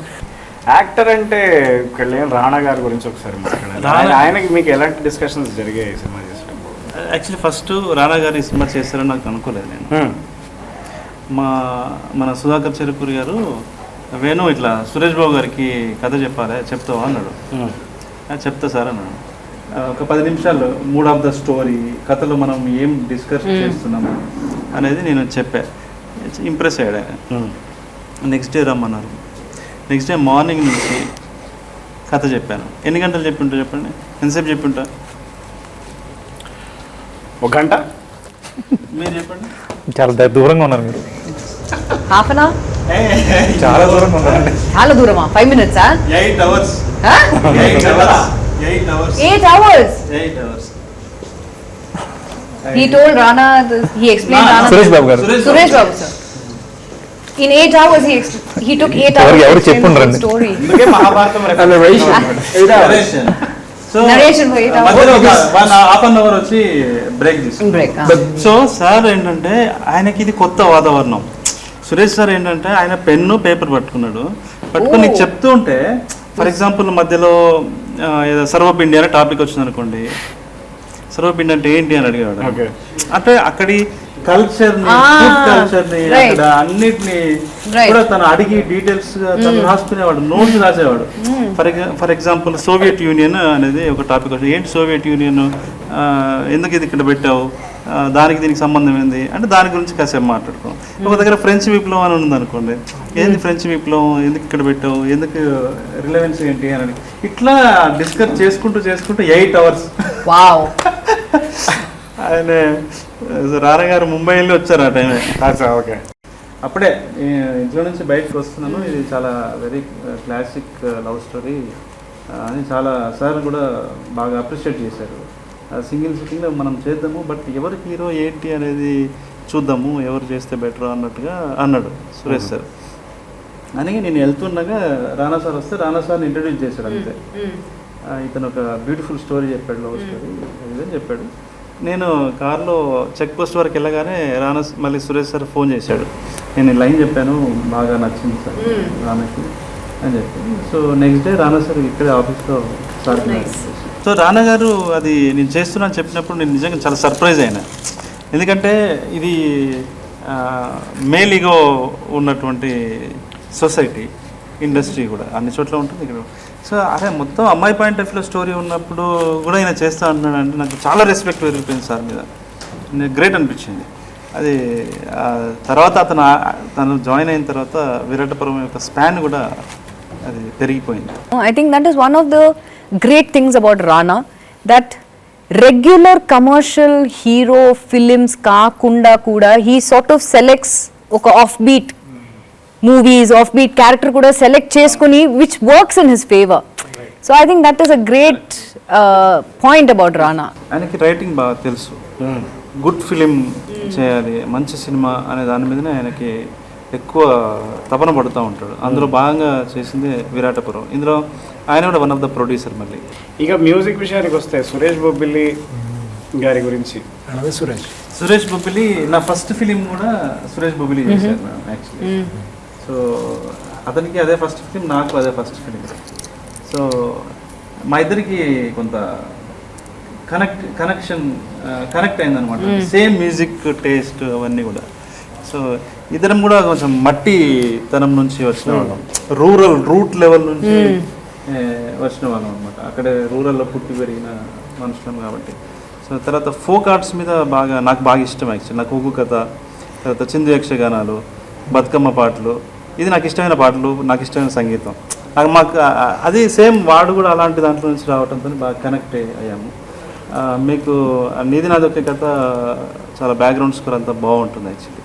Actor అంటే ఇక్కడ లేని రానా గారి గురించి ఒకసారి మాట్లాడాలి. ఆయనకి మీకు ఎలాంటి డిస్కషన్స్ జరిగాయి ఈ సినిమా చేసేటప్పుడు? యాక్చువల్లీ ఫస్ట్ రానా గారు ఈ సినిమా చేస్తారని నాకు అనుకోలేదు నేను. మన సుధాకర్ చెరుకూరి గారు వేణు ఇట్లా సురేష్ బాబు గారికి కథ చెప్తావా అన్నాడు. చెప్తా సార్ అన్నాడు. ఒక 10 నిమిషాలు మూడ్ ఆఫ్ ద స్టోరీ, కథలో మనం ఏం డిస్కస్ చేస్తున్నాము అనేది నేను చెప్పా. ఇంప్రెస్ అయ్యాడు ఆయన. నెక్స్ట్ డే రమ్మన్నారు. నెక్స్ట్ డే మార్నింగ్ నుంచి కథ చెప్పాను. ఎన్ని గంటలు చెప్పింటా చెప్పండి, ఎంతసేపు చెప్పింటా? 1 గంట మీరు చెప్పండి. చాలా దూరంగా ఉన్నారు మీరు, హాఫ్ అన్ అవర్, చాలా దూరంగా ఉన్నారండి. చాలా దూరమా? 5 minutes? 8 hours. 8 hours. 8 hours. 8 hours. He told Rana, he explained Rana. Suresh Babu గారు, Suresh Babu sir. In 8 hours he took 8 hours. ఎవరు to explain the చెప్పుండ్రండి. story. అందుకే Mahabharatam narration. Narration. So, Narration for 8 hours. మధ్యలో ఒక 1.5 hour వచ్చి బ్రేక్ తీసుకుంటాం. Break. సో సార్ ఏంటంటే ఆయనకి ఇది కొత్త వాతావరణం. సురేష్ సార్ ఏంటంటే ఆయన పెన్ను పేపర్ పట్టుకున్నాడు, పట్టుకుని నీకు చెప్తూ ఉంటే ఫర్ ఎగ్జాంపుల్ మధ్యలో ఏదో సర్వపిండి అనే టాపిక్ వచ్చింది అనుకోండి, సర్వపిండి అంటే ఏంటి అని అడిగాడు. ఓకే. అంటే అక్కడి కల్చర్ని, ఫుడ్ కల్చర్ని, అక్కడ అన్నిటిని కూడా తను అడిగి డీటెయిల్స్ గా తను రాసుకునేవాడు, నోట్స్ రాసేవాడు. ఫర్ ఎగ్జాంపుల్ సోవియట్ యూనియన్ అనేది ఒక టాపిక్ వచ్చింది. ఏంటి సోవియట్ యూనియన్, ఎందుకు ఇది ఇక్కడ పెట్టావు, దానికి దీనికి సంబంధం ఏంది అంటే దాని గురించి కాసేపు మాట్లాడుకోం. ఒక దగ్గర ఫ్రెంచ్ విప్లవం అని ఉంది అనుకోండి, ఏంది ఫ్రెంచ్ విప్లవం, ఎందుకు ఇక్కడ పెట్టావు, ఎందుకు రిలవెన్స్ ఏంటి అని ఇట్లా డిస్కస్ చేసుకుంటూ 8 hours. Wow. ఆయన రానా గారు ముంబై వెళ్ళి వచ్చారు ఆ టైమే. ఓకే. అప్పుడే ఇంట్లో నుంచి బయటకు వస్తున్నాను, ఇది చాలా వెరీ క్లాసిక్ లవ్ స్టోరీ అని చాలా సార్ కూడా బాగా అప్రిషియేట్ చేశారు. సింగిల్ సిట్టింగ్లో మనం చేద్దాము, బట్ ఎవరు హీరో ఏంటి అనేది చూద్దాము, ఎవరు చేస్తే బెటర్ అన్నట్టుగా అన్నాడు సురేష్ సార్. అని నేను వెళ్తుండగా రానా సార్ వస్తే రానా సార్ని ఇంట్రడ్యూస్ చేశాడు అంతే. ఇతను ఒక బ్యూటిఫుల్ స్టోరీ చెప్పాడు, లవ్ స్టోరీ ఇదని చెప్పాడు. నేను కార్లో చెక్ పోస్ట్ వరకు వెళ్ళగానే రానా మళ్ళీ సురేష్ సార్ ఫోన్ చేశాడు, నేను ఈ లైన్ చెప్పాను బాగా నచ్చింది సార్ రానాకి అని చెప్పి. సో నెక్స్ట్ డే రానా సార్ ఇక్కడే ఆఫీస్లో సార్. సో రానా గారు అది నేను చేస్తున్నాను చెప్పినప్పుడు నేను నిజంగా చాలా సర్ప్రైజ్ అయినా, ఎందుకంటే ఇది మేల్ ఈగో ఉన్నటువంటి సొసైటీ, ఇండస్ట్రీ కూడా అన్ని చోట్ల ఉంటుంది ఇక్కడ. సో అదే మొత్తం అమ్మాయి పాయింట్ ఆఫ్ వ్యూలో స్టోరీ ఉన్నప్పుడు కూడా ఈయన చేస్తా అంటున్నాడు అంటే నాకు చాలా రెస్పెక్ట్ పెరిగిపోయింది సార్ మీద, గ్రేట్ అనిపించింది. అది తర్వాత తను జాయిన్ అయిన తర్వాత విరాటపురం యొక్క స్పాన్ కూడా అది పెరిగిపోయింది. I think that is one of the great things about Rana, that regular commercial hero films kaakunda kuda he sort of selects oka offbeat movies, offbeat character kuda select cheskoni which works in his favor. So I think that is a great point about Rana. ఆయనకి రైటింగ్ బాగా తెలుసు, గుడ్ ఫిలిం చేయాలి, మంచి సినిమా అనే దాని మీదనే ఆయనకి ఎక్కువ తపన పడుతూ ఉంటాడు. అందులో భాగంగా చేసింది విరాటపురం. ఇందులో ఆయన కూడా వన్ ఆఫ్ ద ప్రొడ్యూసర్. మళ్ళీ ఇక మ్యూజిక్ విషయానికి వస్తే సురేష్ బొబ్బిలి గారి గురించి. సురేష్ బొబ్బిలి నా ఫస్ట్ ఫిలిం కూడా సురేష్ బొబ్బిలి చేశాను యాక్చువల్లీ. సో అతనికి అదే ఫస్ట్ ఫిలిం, నాకు అదే ఫస్ట్ ఫిలిం. సో మా ఇద్దరికి కొంత కనెక్ట్ అయిందనమాట, సేమ్ మ్యూజిక్ టేస్ట్ అవన్నీ కూడా. సో ఇద్దరం కూడా కొంచెం మట్టి తనం నుంచి వచ్చిన వాళ్ళం, రూట్ లెవెల్ నుంచి వచ్చిన వాళ్ళం అనమాట. అక్కడే రూరల్లో పుట్టి పెరిగిన మనుషులం కాబట్టి. సో తర్వాత ఫోక్ ఆర్ట్స్ మీద నాకు బాగా ఇష్టం యాక్చువల్లీ. నాకు ఒగ్గు కథ, తర్వాత చిందు యక్షగానాలు, బతుకమ్మ పాటలు, ఇది నాకు ఇష్టమైన పాటలు, నాకు ఇష్టమైన సంగీతం. మాకు అది సేమ్ వాడు కూడా అలాంటి దాంట్లో నుంచి రావడంతో బాగా కనెక్ట్ అయ్యాము. మీకు నీది నాదొకే కథ చాలా బ్యాక్గ్రౌండ్ స్కోర్ అంతా బాగుంటుంది యాక్చువల్లీ.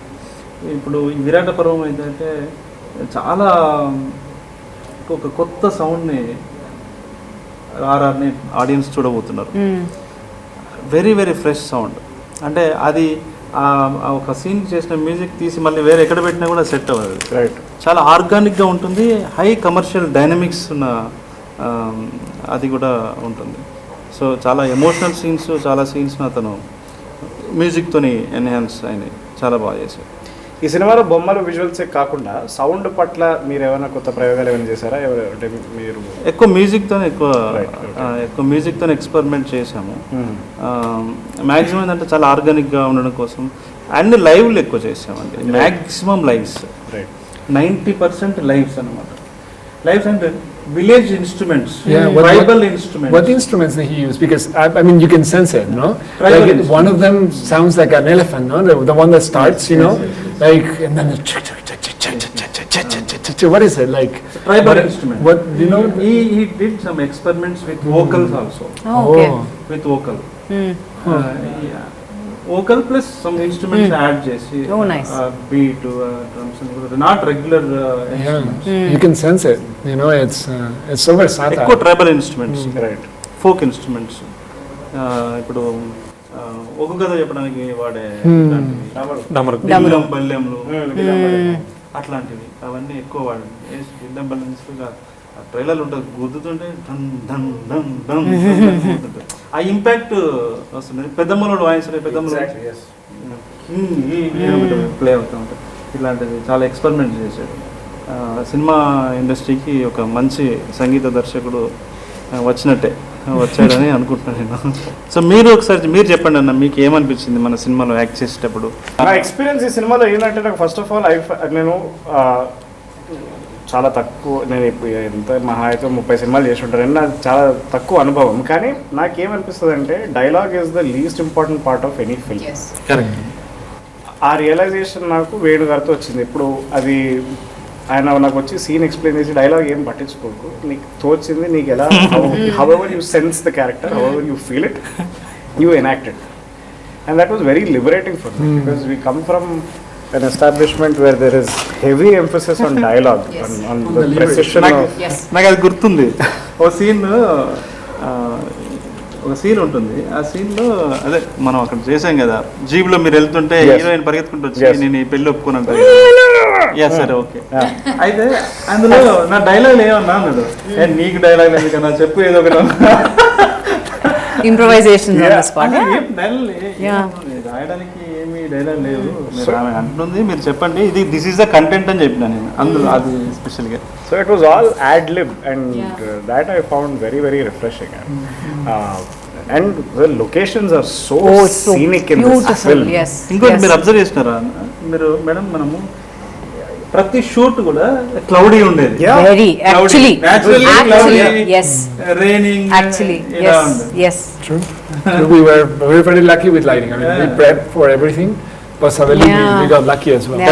ఇప్పుడు ఈ విరాటపురం ఏంటంటే చాలా ఒక కొత్త సౌండ్ని ఆర్ఆర్ని ఆడియన్స్ చూడబోతున్నారు. Very very fresh sound. అంటే అది ఒక సీన్ చేసిన మ్యూజిక్ తీసి మళ్ళీ వేరే ఎక్కడ పెట్టినా కూడా సెట్ అవ్వదు. రైట్. చాలా ఆర్గానిక్గా ఉంటుంది, హై కమర్షియల్ డైనమిక్స్ ఉన్న అది కూడా ఉంటుంది. సో చాలా ఎమోషనల్ సీన్స్, చాలా సీన్స్ని అతను మ్యూజిక్తోని ఎన్హాన్స్ అయినాయి, చాలా బాగా చేశారు. ఈ సినిమాలో బొమ్మలు విజువల్సే కాకుండా సౌండ్ పట్ల మీరు ఏమైనా కొత్త ప్రయోగాలు ఏమైనా చేశారా? అంటే మీరు ఎక్కువ మ్యూజిక్తో ఎక్స్పెరిమెంట్ చేసాము. మ్యాక్సిమం ఏంటంటే చాలా ఆర్గానిక్గా ఉండడం కోసం అండ్ లైవ్లు ఎక్కువ చేసామండి. మ్యాక్సిమం లైవ్స్, 90% లైవ్స్ అనమాట. Lives and village instruments, tribal instruments. What instruments did he use? Because I mean, you can sense it, no? Tribal like one of them sounds like an elephant, no? The one that starts, you know, like, and then what is it like? Tribal instrument. What you know? He did some experiments with vocals also. Okay. With vocal. Vocal plus some instruments add చేసి Oh, nice. Beat drums not regular You can sense it. You know, it's so versatile. ఎక్కువ tribal instruments, right. Folk instruments. ఇప్పుడు ఒక కథ చెప్పడానికి వాడే బల్యంలు అట్లాంటివి అవన్నీ ఎక్కువ వాడండి. బిల్లం బల్యం ట్రైలర్లు ఉంటుంది, గుద్దుతుంటే ధన్ ధన్ ధన్ ధన్ ఉంటుంది. ఆ ఇంపాక్ట్ వస్తుంది. పెద్దమ్మలోడు వాయిస్ పెద్దమ్మలో ప్లే అవుతూ ఉంటుంది. ఇలాంటివి చాలా ఎక్స్పెరిమెంట్ చేశాడు. సినిమా ఇండస్ట్రీకి ఒక మంచి సంగీత దర్శకుడు వచ్చాడని అనుకుంటున్నాను నేను. సో మీరు ఒకసారి మీరు చెప్పండి అన్న, మీకు ఏమనిపించింది మన సినిమాలో యాక్ట్ చేసేటప్పుడు? నా ఎక్స్పీరియన్స్ ఈ సినిమాలో ఏంటంటే, నాకు ఫస్ట్ ఆఫ్ ఆల్ నేను చాలా తక్కువ, నేను ఇప్పుడు ఎంత మహా అయితే 30 సినిమాలు చేసి ఉంటాను, నాకు చాలా తక్కువ అనుభవం. కానీ నాకేమనిపిస్తుంది అంటే, dialogue is the least important part of any film. ఆ రియలైజేషన్ నాకు వేణు గారితో వచ్చింది. ఇప్పుడు అది ఆయన నాకు వచ్చి సీన్ ఎక్స్ప్లెయిన్ చేసి, డైలాగ్ ఏం పట్టించుకోకు, నీకు తోచింది నీకు ఎలా, however you sense the character, however you feel it, you enact it. And that was very liberating for me, because we come from an establishment where there is heavy emphasis on dialogue, on the precision of... నాకు అది గుర్తుంది. ఒక సీన్ ఉంటుంది. ఆ సీన్లో అదే మనం అక్కడ చేసాం కదా, జీబ్లో మీరు వెళ్తుంటే హీరోయిన్ పరిగెత్తుకుంటూ వచ్చి నేను ఈ పెళ్ళి ఒప్పుకోనంట. సరే ఓకే. అయితే అందులో నా డైలాగ్ ఏమన్నా అన్నాడు, నీకు డైలాగ్ ఎందుకన్నా చెప్పు ఏదో ఒకటి. ఇంప్రొవైజేషన్ రాయడానికి ఏమి డైలాగ్ లేవు అంటుంది, మీరు చెప్పండి ఇది దిస్ ఈస్ ద కంటెంట్ అని చెప్పిన నేను అందులో, అది స్పెషల్గా. So it was all ad-lib, and that I found very, very refreshing. And the locations are so scenic in this film. Yes. ఇంకోటి మీరు అబ్జర్వ్ చేసినారా మీరు మేడం, మనము ప్రతి షూట్ కూడా క్లౌడీ ఉండేది. Very actually, yes, raining actually, yes. True. We were very lucky with lighting. I mean, we prepped for everything, but suddenly we got lucky as well.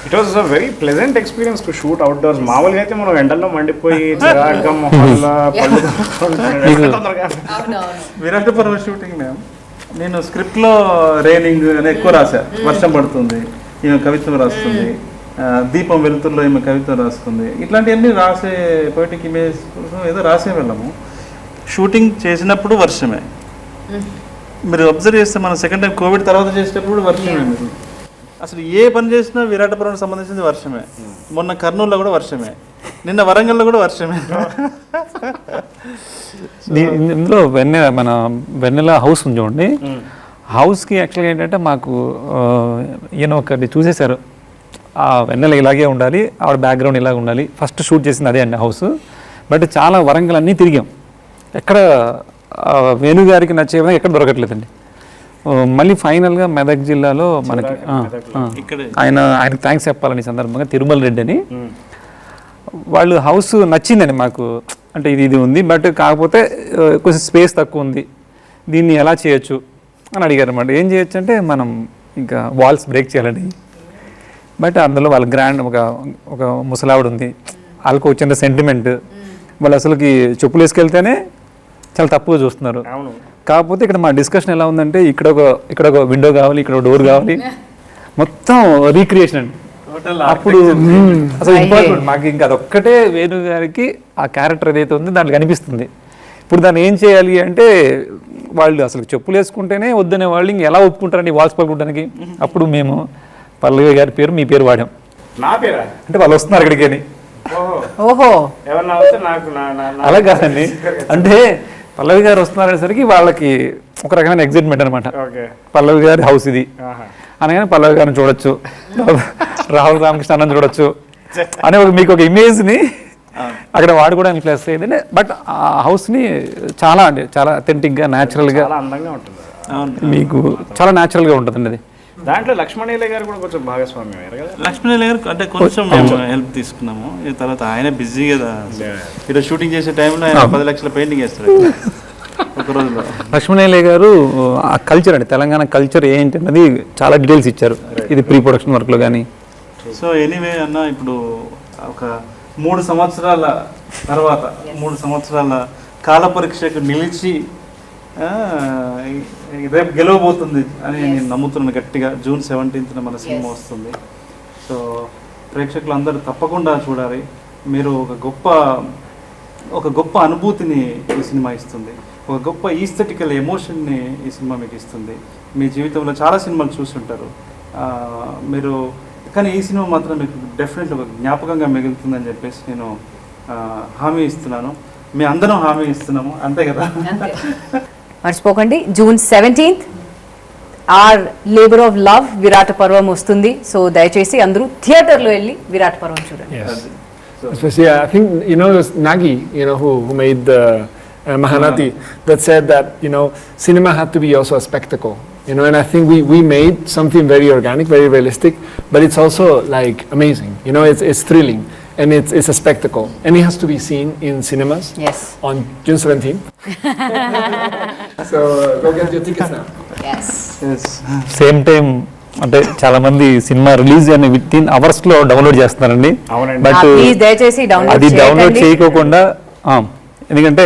It was a very pleasant experience to shoot outdoors. మామూలుగా అయితే మనం ఎండల్లో మండిపోయి చిరాగ్గా మొహల్లా విరాటపురం షూటింగ్ మ్యామ్, నేను స్క్రిప్ట్లో రైనింగ్ అని ఎక్కువ రాశా, వర్షం పడుతుంది, ఈమె కవిత్వం రాస్తుంది, దీపం వెలుతురులో ఈమె కవిత్వం రాస్తుంది, ఇట్లాంటివన్నీ రాసే పోయిటిక్ ఇమేజ్ కోసం ఏదో రాసే వెళ్ళాము. షూటింగ్ చేసినప్పుడు వర్షమే. మీరు అబ్జర్వ్ చేస్తే మనం సెకండ్ టైం కోవిడ్ తర్వాత చేసేటప్పుడు వర్షమే. మీరు అసలు ఏ పని చేసినా విరాటపురానికి సంబంధించింది వర్షమే. మొన్న కర్నూలులో కూడా వర్షమే, నిన్న వరంగల్లో కూడా వర్షమే. ఇందులో మన వెన్నెల హౌస్ ఉంది చూడండి, హౌస్కి యాక్చువల్గా ఏంటంటే మాకు ఈయన ఒకటి చూసేశారు, ఆ వెన్నెల ఇలాగే ఉండాలి, ఆవిడ బ్యాక్గ్రౌండ్ ఇలాగ ఉండాలి. ఫస్ట్ షూట్ చేసింది అదే అండి హౌస్. బట్ చాలా వరంగల్ అన్నీ తిరిగాం, ఎక్కడ వేణు గారికి నచ్చే విధంగా ఎక్కడ దొరకట్లేదండి. మళ్ళీ ఫైనల్గా మెదక్ జిల్లాలో మనకి ఆయనకు థ్యాంక్స్ చెప్పాలని సందర్భంగా తిరుమల రెడ్డి అని, వాళ్ళు హౌస్ నచ్చిందండి మాకు. అంటే ఇది ఉంది, బట్ కాకపోతే కొంచెం స్పేస్ తక్కువ ఉంది, దీన్ని ఎలా చేయొచ్చు అని అడిగారు అన్నమాట. ఏం చేయొచ్చు అంటే మనం ఇంకా వాల్స్ బ్రేక్ చేయాలండి. బట్ అందులో వాళ్ళ గ్రాండ్ ఒక ముసలావిడ ఉంది, వాళ్ళకి వచ్చిన సెంటిమెంట్, వాళ్ళు అసలుకి చెప్పులు వేసుకెళ్తేనే చాలా తప్పుగా చూస్తున్నారు. కాకపోతే ఇక్కడ మా డిస్కషన్ ఎలా ఉందంటే, ఇక్కడ ఒక విండో కావాలి, ఇక్కడ ఒక డోర్ కావాలి, మొత్తం రీక్రియేషన్ అండి. అప్పుడు అసలు ఇంపార్టెంట్ మాకు ఇంకా అదొక్కటే వేణు గారికి ఆ క్యారెక్టర్ ఏదైతే ఉందో దాంట్లో కనిపిస్తుంది. ఇప్పుడు దాన్ని ఏం చేయాలి అంటే, వాళ్ళు అసలు చెప్పులు వేసుకుంటేనే వద్దనే వాళ్ళు ఇంక ఎలా ఒప్పుకుంటారండి వాల్స్ పలుకుంటానికి. అప్పుడు మేము పల్లవి గారి పేరు మీ పేరు వాడాం. నా పేరా అంటే వాళ్ళు వస్తున్నారు ఇక్కడికి అని. ఓహో, అలా కాదండి, అంటే పల్లవి గారు వస్తున్నారనేసరికి వాళ్ళకి ఒక రకమైన ఎగ్జైట్మెంట్ అనమాట. పల్లవి గారి హౌస్ ఇది అనగానే పల్లవి గారిని చూడొచ్చు, రాహుల్ రామకృష్ణ అన్నని చూడొచ్చు అనే మీకు ఒక ఇమేజ్ని అక్కడ వాడుకోవడానికి ప్లస్ అయ్యింది. బట్ ఆ హౌస్ని చాలా అంటే చాలా అథెంటిక్గా న్యాచురల్గా మీకు చాలా న్యాచురల్గా ఉంటుందండి. అది దాంట్లో లక్ష్మణయ్య గారు కూడా కొంచెం భాగస్వామ్యం అయ్యారు కదా. లక్ష్మణయ్య గారు అంటే కొంచెం మేము హెల్ప్ తీసుకున్నాము. ఈ తర్వాత ఆయన బిజీ కదా, ఇక్కడ షూటింగ్ చేసే టైంలో ఆయన 10 లక్షల పెయింటింగ్ వేస్తారు ఒక రోజులో. లక్ష్మణయ్య గారు ఆ కల్చర్ అండి, తెలంగాణ కల్చర్ ఏంటి అన్నది చాలా డీటెయిల్స్ ఇచ్చారు, ఇది ప్రీ ప్రొడక్షన్ వర్క్లో కానీ. సో ఎనీవే అన్న, ఇప్పుడు ఒక 3 సంవత్సరాల తర్వాత 3 సంవత్సరాల కాల పరీక్షకు నిలిచి రేపు గెలవబోతుంది అని నేను నమ్ముతున్నాను గట్టిగా. June 17th మన సినిమా వస్తుంది. సో ప్రేక్షకులు అందరూ తప్పకుండా చూడాలి. మీరు ఒక గొప్ప అనుభూతిని ఈ సినిమా ఇస్తుంది, ఒక గొప్ప ఈస్థెటికల్ ఎమోషన్ని ఈ సినిమా మీకు ఇస్తుంది. మీ జీవితంలో చాలా సినిమాలు చూస్తుంటారు మీరు, కానీ ఈ సినిమా మాత్రం మీకు డెఫినెట్లీ ఒక జ్ఞాపకంగా మిగులుతుందని చెప్పేసి నేను హామీ ఇస్తున్నాను. మీ అందరం హామీ ఇస్తున్నాము, అంతే కదా? మర్చిపోకండి June 17th or labour of love Virata Parvam వస్తుంది. సో దయచేసి అందరూ థియేటర్లో వెళ్ళి విరాట పర్వం చూడండి. Especially, I think, it was Nagi, who made the Mahanati, that said that, cinema had to be also a spectacle. And I think we made something very organic, very realistic, but it's also like amazing. It's thrilling, and it's a spectacle, and it has to be seen in cinemas. Yes. On June 17th. So go get your tickets now. Yes. Same time అంటే చాలా మంది సినిమా రిలీజ్ అని విత్ ఇన్ అవర్స్ లో డౌన్లోడ్ చేస్తున్నారండి. అవునండి. బట్ ప్లీజ్ దయచేసి అది డౌన్లోడ్ చేయకోకుండా ఎందుకంటే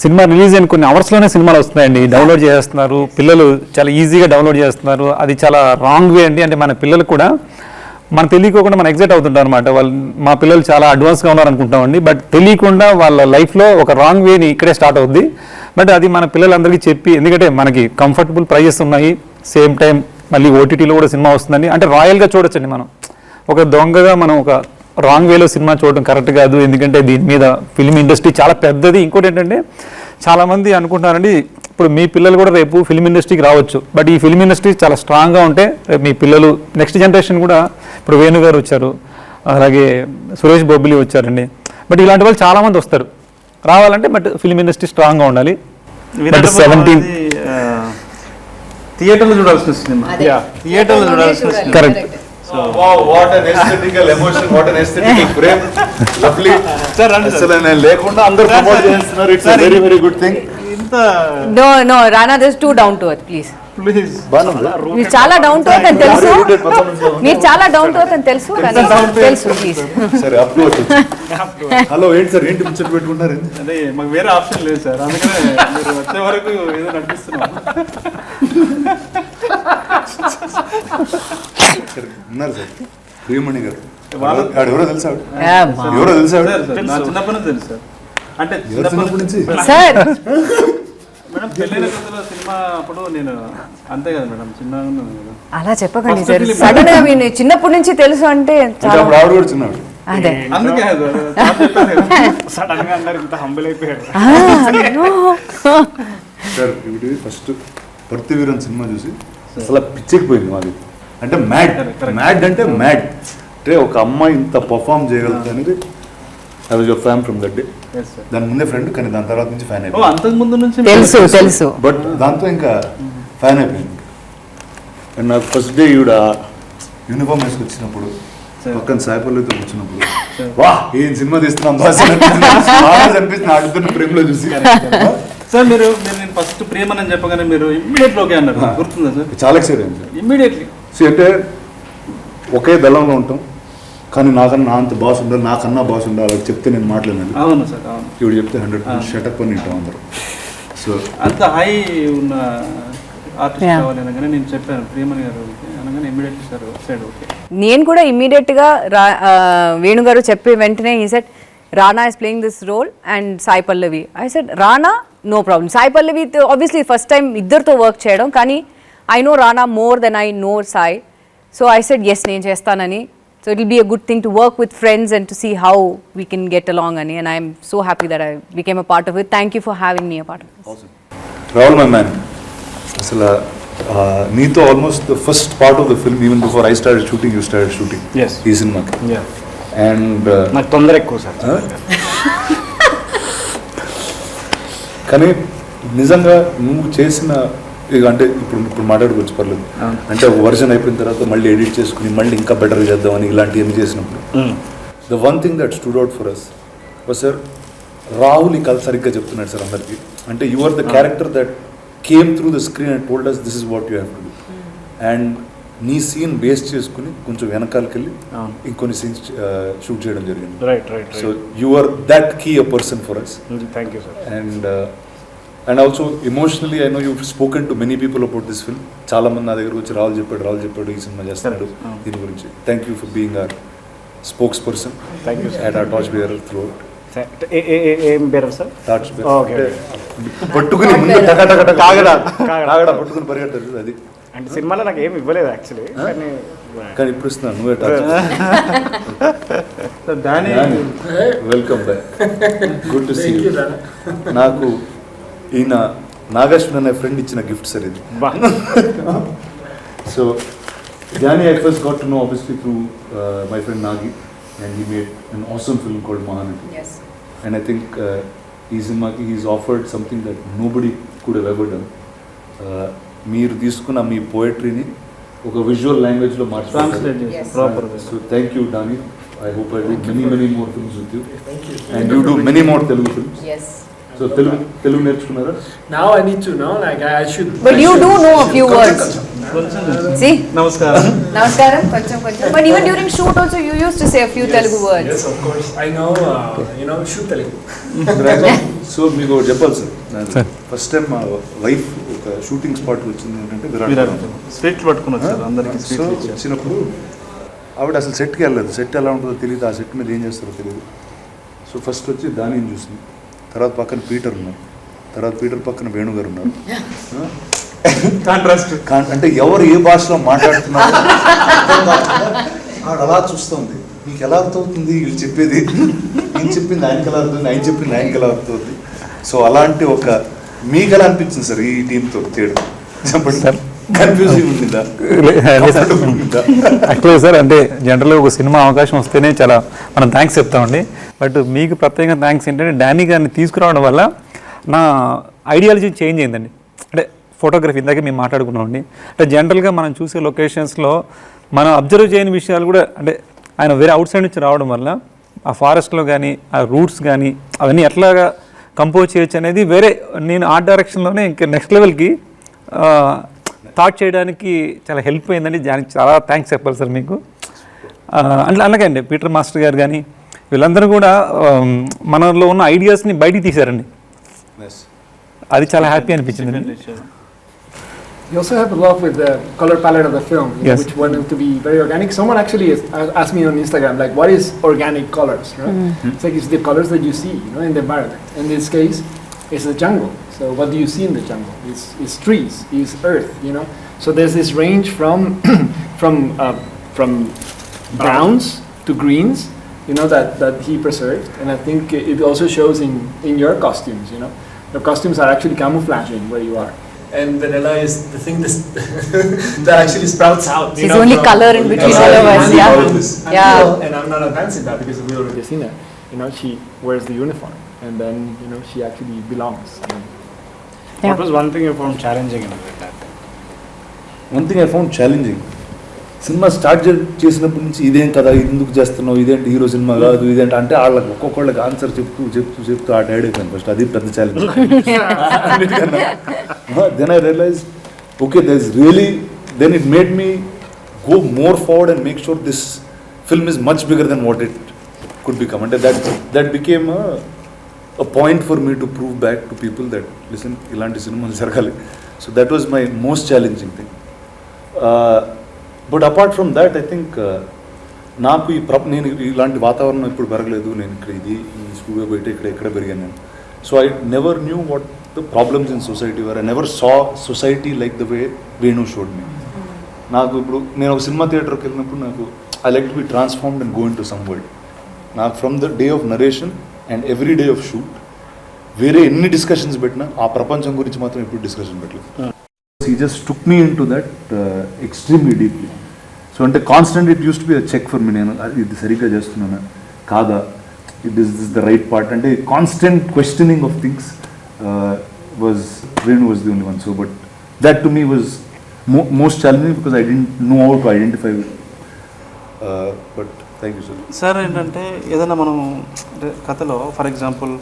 సినిమా రిలీజ్ అయిన కొన్ని అవర్స్లోనే సినిమాలు వస్తున్నాయండి, డౌన్లోడ్ చేస్తున్నారు పిల్లలు, చాలా ఈజీగా డౌన్లోడ్ చేస్తున్నారు. అది చాలా రాంగ్ వే అండి. అంటే మన పిల్లలు కూడా మనకు తెలియకోకుండా మనం ఎగ్జైట్ అవుతుంటాం అనమాట. మా పిల్లలు చాలా అడ్వాన్స్గా ఉన్నారు అనుకుంటామండి, బట్ తెలియకుండా వాళ్ళ లైఫ్లో ఒక రాంగ్ వేని ఇక్కడే స్టార్ట్ అవుద్ది. బట్ అది మన పిల్లలందరికీ చెప్పి, ఎందుకంటే మనకి కంఫర్టబుల్ ప్రైజెస్ ఉన్నాయి, సేమ్ టైం మళ్ళీ ఓటీటీలో కూడా సినిమా వస్తుందండి. అంటే రాయల్గా చూడొచ్చండి. మనం ఒక దొంగగా మనం ఒక రాంగ్ వేలో సినిమా చూడడం కరెక్ట్ కాదు. ఎందుకంటే దీని మీద ఫిల్మ్ ఇండస్ట్రీ చాలా పెద్దది. ఇంకోటి ఏంటంటే చాలామంది అనుకుంటున్నారండి, ఇప్పుడు మీ పిల్లలు కూడా రేపు ఫిల్మ్ ఇండస్ట్రీకి రావచ్చు, బట్ ఈ ఫిల్మ్ ఇండస్ట్రీ చాలా స్ట్రాంగ్గా ఉంటే రేపు మీ పిల్లలు నెక్స్ట్ జనరేషన్ కూడా, ఇప్పుడు వేణు గారు వచ్చారు, అలాగే సురేష్ బొబ్బిలి వచ్చారండి, బట్ ఇలాంటి వాళ్ళు చాలామంది వస్తారు రావాలంటే, బట్ ఫిల్మ్ ఇండస్ట్రీ స్ట్రాంగ్గా ఉండాలి. బట్ 17 థియేటర్లో చూడాల్సిన సినిమా, థియేటర్లో చూడాల్సిన cinema. Correct. Wow, what an aesthetical emotion, what an aesthetical frame. Lovely. Sir, అసలు నేను లేకుండా అందరూ ప్రమోట్ చేస్తున్నారు. It's a very very good thing. ఇంత No, Rana, this is too down to earth, please. Please మీరు చాలా డౌన్ టు ఎర్త్ అని తెలుసు, మీరు చాలా డౌన్ టు ఎర్త్ అని తెలుసు, కానీ తెలుసు ప్లీజ్. సరే అప్ టు హలో ఏంటి సార్, ఏంటి ముచ్చట పెట్టుకుంటారు? అదే మాకు వేరే ఆప్షన్ లేదు సార్, అందుకనే మీరు వచ్చే వరకు ఏదో నడిపిస్తున్నాం. ఉన్నారు సార్ ప్రియమణి గారు, వాళ్ళ- ఎవరో తెలుసా? Yeah, ఎవరో తెలుసా? నా చిన్నప్పటి నుంచి తెలుసు సార్. అంటే చిన్నప్పటి నుంచి సార్ మేడం పెళ్ళైన కొత్తలో సినిమా అప్పుడు నేను అంతే కదా మేడం, చిన్నగా ఉన్నాను కదా. అలా చెప్పకండి సార్, సడన్ గా మీరు చిన్నప్పటి నుంచి తెలుసు అంటే అంటే చాలా. అప్పుడు ఆవిడ కూడా చిన్నాడు. అదే అందుకే సడన్ గా అందరు ఇంత హంబుల్ అయిపోయారు. సార్ ఇప్పుడు ఫస్ట్ పర్తివీరన్ సినిమా చూసి అసలు పిచ్చెక్కిపోయింది మాది. అంటే మ్యాడ్ అంటే మ్యాడ్, అంటే ఒక అమ్మాయి ఇంత పర్ఫామ్ చేయగలుగుతుంది అనేది. I was your fan from that day. దాని ముందే ఫ్రెండ్, కానీ దాని తర్వాత నుంచి ఫ్యాన్ అయిపోయింది. అంతకు ముందు నుంచి తెలుసు. బట్ దాంతో ఇంకా ఫ్యాన్ అయిపోయింది. అండ్ నాకు ఫస్ట్ డే ఈవిడ యూనిఫామ్ వేసుకొచ్చినప్పుడు, పక్కన సాయిపల్లితో వచ్చినప్పుడు, వా ఏం సినిమా తీస్తున్నాం బాస్ అనిపిస్తుంది ఆ ఇద్దరు ప్రేమలో చూసి. సార్ మీరు నేను ఫస్ట్ ప్రియమని అని చెప్పగానే మీరు ఇమ్మీడియట్లీ ఓకే అన్నారు, గుర్తుందా సార్? చాలా ఎక్సైట్ అయింది సార్. ఇమ్మీడియట్లీ అంటే ఒకే దళంలో ఉంటాం, కానీ నాకన్నా నా అంత బాస్ ఉండాలి, నాకన్నా బాస్ ఉండాలి, అది చెప్తే నేను మాట్లాడినాను. అవును సార్, అవును. ఇప్పుడు చెప్తే 100% షటప్ అని వింటాం అందరూ. సో అంత హై ఉన్న ఆర్టిస్ట్ కావాలి అనగానే నేను చెప్పాను ప్రియమణి గారు అనగానే ఇమ్మీడియట్లీ సార్ సైడ్ ఓకే. నేను కూడా ఇమ్మీడియట్గా వేణుగారు చెప్పే వెంటనే ఈ set Rana is playing this role and Sai Pallavi. I said, Rana, no problem. Sai Pallavi, obviously first time ఇద్దరితో వర్క్ చేయడం, కానీ I know Rana more than I know Sai. So I said, yes, నేను చేస్తానని. So it will be a good thing to work with friends and to see how we can get along ani. And I am so happy that I became a part of it. Thank you for having me a part of this. Rahul my man, అసలు నీతో almost the first part of the film, even before I started shooting, you started shooting Yes. ఈ సినిమాకి. అండ్ నాకు తొందర ఎక్కువ సార్. కానీ నిజంగా నువ్వు చేసిన అంటే ఇప్పుడు మాట్లాడుకోవచ్చు పర్లేదు, అంటే వర్జన్ అయిపోయిన తర్వాత మళ్ళీ ఎడిట్ చేసుకుని మళ్ళీ ఇంకా బెటర్గా చేద్దామని ఇలాంటివన్నీ చేసినప్పుడు the one thing that stood out for us was sir, Rahul ఈ కథ సరిగ్గా చెప్తున్నాడు సార్ అందరికీ. అంటే you are the character that came through the screen and told us this is what you have to do. And నీ సీన్ బేస్ చేసుకుని కొంచెం వెనకాలకి వెళ్ళి ఇంకొన్ని సీన్స్ షూట్ చేయడం జరిగింది. Right. So you are that key a person for us. Thank you sir. And and also emotionally I know you spoken to many people about this film. చాలా మంది నా దగ్గర వచ్చి రాహుల్ చెప్పాడు ఈ సినిమా చేస్తున్నాడు దీని గురించి. Thank you for being our spokes person at our torch bearer through out. ఏం పేరు సార్? Torch okay. పట్టుకుని ముందు కాగడా పట్టుకుని పరిగెడతాడు అది. అంటే సినిమాలో నాకు ఏమి ఇవ్వలేదు యాక్చువల్లీ, కానీ ఇప్పుడు ఇస్తున్నాను నువ్వే torch. Welcome back, good to see you. నాకు ఈయన నాగేశ్వర్ అనే ఫ్రెండ్ ఇచ్చిన గిఫ్ట్ సార్ ఇది. So Jani I first got to know obviously through my friend Nagi, and he made an awesome film called Mahanati. Yes. And I think he's offered something that nobody could have ever done. మీరు తీసుకున్న మీ పోయట్రీని ఒక విజువల్ లాంగ్వేజ్లో మార్చుకోవాలి. So thank you Dani. I hope I do many more films with you. And you do many more Telugu films. Yes. So Telugu నేర్చుకున్నారా? Now I need to know, like I should. But you do know a few words. See? నమస్కారం. Koncham. But even during shoot also you used to say a few Telugu words. Yes, of course. I know, shoot Telugu. So మీకు చెప్పాలి సార్, ఫస్ట్ టైం మా వైఫ్ ఒక షూటింగ్ స్పాట్కి వచ్చింది ఏంటంటే విరాట్. స్వీట్లు పట్టుకుని వచ్చారు అందరికి. సో వచ్చినప్పుడు ఆవిడ అసలు సెట్కి వెళ్ళలేదు. సెట్ ఎలా ఉంటుందో తెలియదు, ఆ సెట్ మీద ఏం చేస్తారో తెలియదు. సో ఫస్ట్ వచ్చి దానిని చూసింది, తర్వాత పక్కన పీటర్ ఉన్నారు, తర్వాత పీటర్ పక్కన వేణు గారు ఉన్నారు. అంటే ఎవరు ఏ భాషలో మాట్లాడుతున్నారు ఆవిడ అలా చూస్తుంది. మీకు ఎలా అర్థమవుతుంది వీళ్ళు చెప్పేది? నేను చెప్పింది ఆయనకి ఎలా అర్థమవుతుంది, ఆయన చెప్పింది ఆయనకి ఎలా అర్థమవుతుంది? సో అలాంటి ఒక మీకు ఎలా అనిపించింది సార్ ఈ టీంతో చేయడం? చెప్పండి సార్. కన్ఫ్యూజింగ్ ఉండిందా? యాక్చువల్గా సార్ అంటే జనరల్గా ఒక సినిమా అవకాశం వస్తేనే చాలా మనం థ్యాంక్స్ చెప్తామండి. బట్ మీకు ప్రత్యేకంగా థ్యాంక్స్ ఏంటంటే డానీ గారిని తీసుకురావడం వల్ల నా ఐడియాలజీ చేంజ్ అయిందండి. అంటే ఫోటోగ్రఫీ ఇందాకే మేము మాట్లాడుకున్నామండి. అంటే జనరల్గా మనం చూసే లొకేషన్స్లో మనం అబ్జర్వ్ చేయని విషయాలు కూడా అంటే ఆయన వేరే అవుట్ సైడ్ నుంచి రావడం వల్ల ఆ ఫారెస్ట్లో కానీ ఆ రూట్స్ కానీ అవన్నీ ఎట్లాగా కంపోజ్ చేయొచ్చు అనేది వేరే నేను ఆర్ట్ డైరెక్షన్లోనే ఇంకా నెక్స్ట్ లెవెల్కి థాట్ చేయడానికి చాలా హెల్ప్ అయిందండి. దానికి చాలా థ్యాంక్స్ చెప్పాలి సార్ మీకు. అలాగే అండి పీటర్ మాస్టర్ గారు కానీ వీళ్ళందరూ కూడా మనలో ఉన్న ఐడియాస్ని బయటికి తీశారండి. అది చాలా హ్యాపీ అనిపించింది. You also have a love with the color palette of the film, Yes. which wanted to be very organic. Someone actually asked me on Instagram, like, what is organic colors? Right? It's like it's the colors that you see, in the environment. In this case, it's the jungle. So what do you see in the jungle? It's trees, it's earth, So there's this range from from browns to greens, that he preserved, and I think it also shows in your costumes. Your costumes are actually camouflaging where you are. And vanilla is the thing that actually sprouts out. It's only color in between all of us. Yeah. Yeah. And I'm not advancing that because we already seen her. She wears the uniform, and then she actually belongs. What was one thing you found challenging in that? One thing I found challenging, cinema start చేసినప్పటి నుంచి ఇదేం కదా, ఇది ఎందుకు చేస్తున్నావు, ఇదేంటి హీరో సినిమా కాదు, ఇదేంటి అంటే వాళ్ళకి ఒక్కొక్కళ్ళకి ఆన్సర్ చెప్తూ ఆ టైడ్ అయిపోయింది ఫస్ట్. అది పెద్ద challenge. Then I realise okay then it made me go more forward and make sure this film is much bigger than what it could become. అంటే that became a point for me to prove back to people that listen, ilanti cinemalu jaragali. So that was my most challenging thing. But apart from that, I think నాకు నేను ఇలాంటి వాతావరణం ఇప్పుడు పెరగలేదు. నేను ఇక్కడ ఈ స్టూడియో బయట ఇక్కడ పెరిగాను నేను. So I never knew what the problems in society were. I never saw society like the way Venu showed me. నాకు ఇప్పుడు నేను ఒక సినిమా థియేటర్కి వెళ్ళినప్పుడు నాకు I like to be transformed and go into some world. నాకు from the day of narration and every day of shoot వేరే ఎన్ని డిస్కషన్స్ పెట్టినా ఆ ప్రపంచం గురించి మాత్రం ఎప్పుడు డిస్కషన్ పెట్టలేదు. He just took me into that extremely deeply. So అంటే constant it used to be a check for me. నేను ఇది సరిగ్గా చేస్తున్నానా కాదా, it is the right part అంటే constant questioning of things Venu was the only one. So but that to me was most challenging because I didn't know how to identify with but thank you sir. Sir ఏంటంటే ఏదైనా మనం కథలో ఫర్ ఎగ్జాంపుల్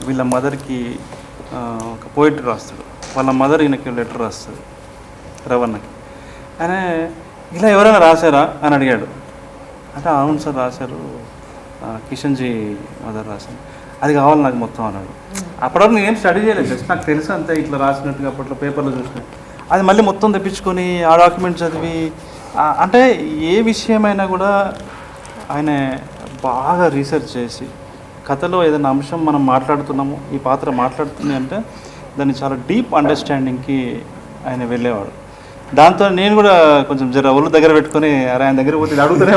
వీళ్ళ మదర్కి ఒక పోయిటరీ రాస్తాడు, వాళ్ళ మదర్ ఈయనకి లెటర్ రాస్తాడు రవణకి. ఆయన ఇలా ఎవరైనా రాశారా అని అడిగాడు. అంటే అవును సార్ రాశారు, కిషన్జీ మదర్ రాశారు. అది కావాలి నాకు మొత్తం అన్నాడు. అప్పటివరకు నేను ఏం స్టడీ చేయలేదు, జస్ట్ నాకు తెలుసు అంతే, ఇట్లా రాసినట్టుగా అప్పట్లో పేపర్లో చూసిన. అది మళ్ళీ మొత్తం తెప్పించుకొని ఆ డాక్యుమెంట్ చదివి, అంటే ఏ విషయమైనా కూడా ఆయన బాగా రీసెర్చ్ చేసి, కథలో ఏదైనా అంశం మనం మాట్లాడుతున్నాము, ఈ పాత్ర మాట్లాడుతుంది అంటే దాన్ని చాలా డీప్ అండర్స్టాండింగ్కి ఆయన వెళ్ళేవాడు. దాంతో నేను కూడా కొంచెం జర ఒళ్ళు దగ్గర పెట్టుకొని, అరే ఆయన దగ్గర పోతే అడుగుతూనే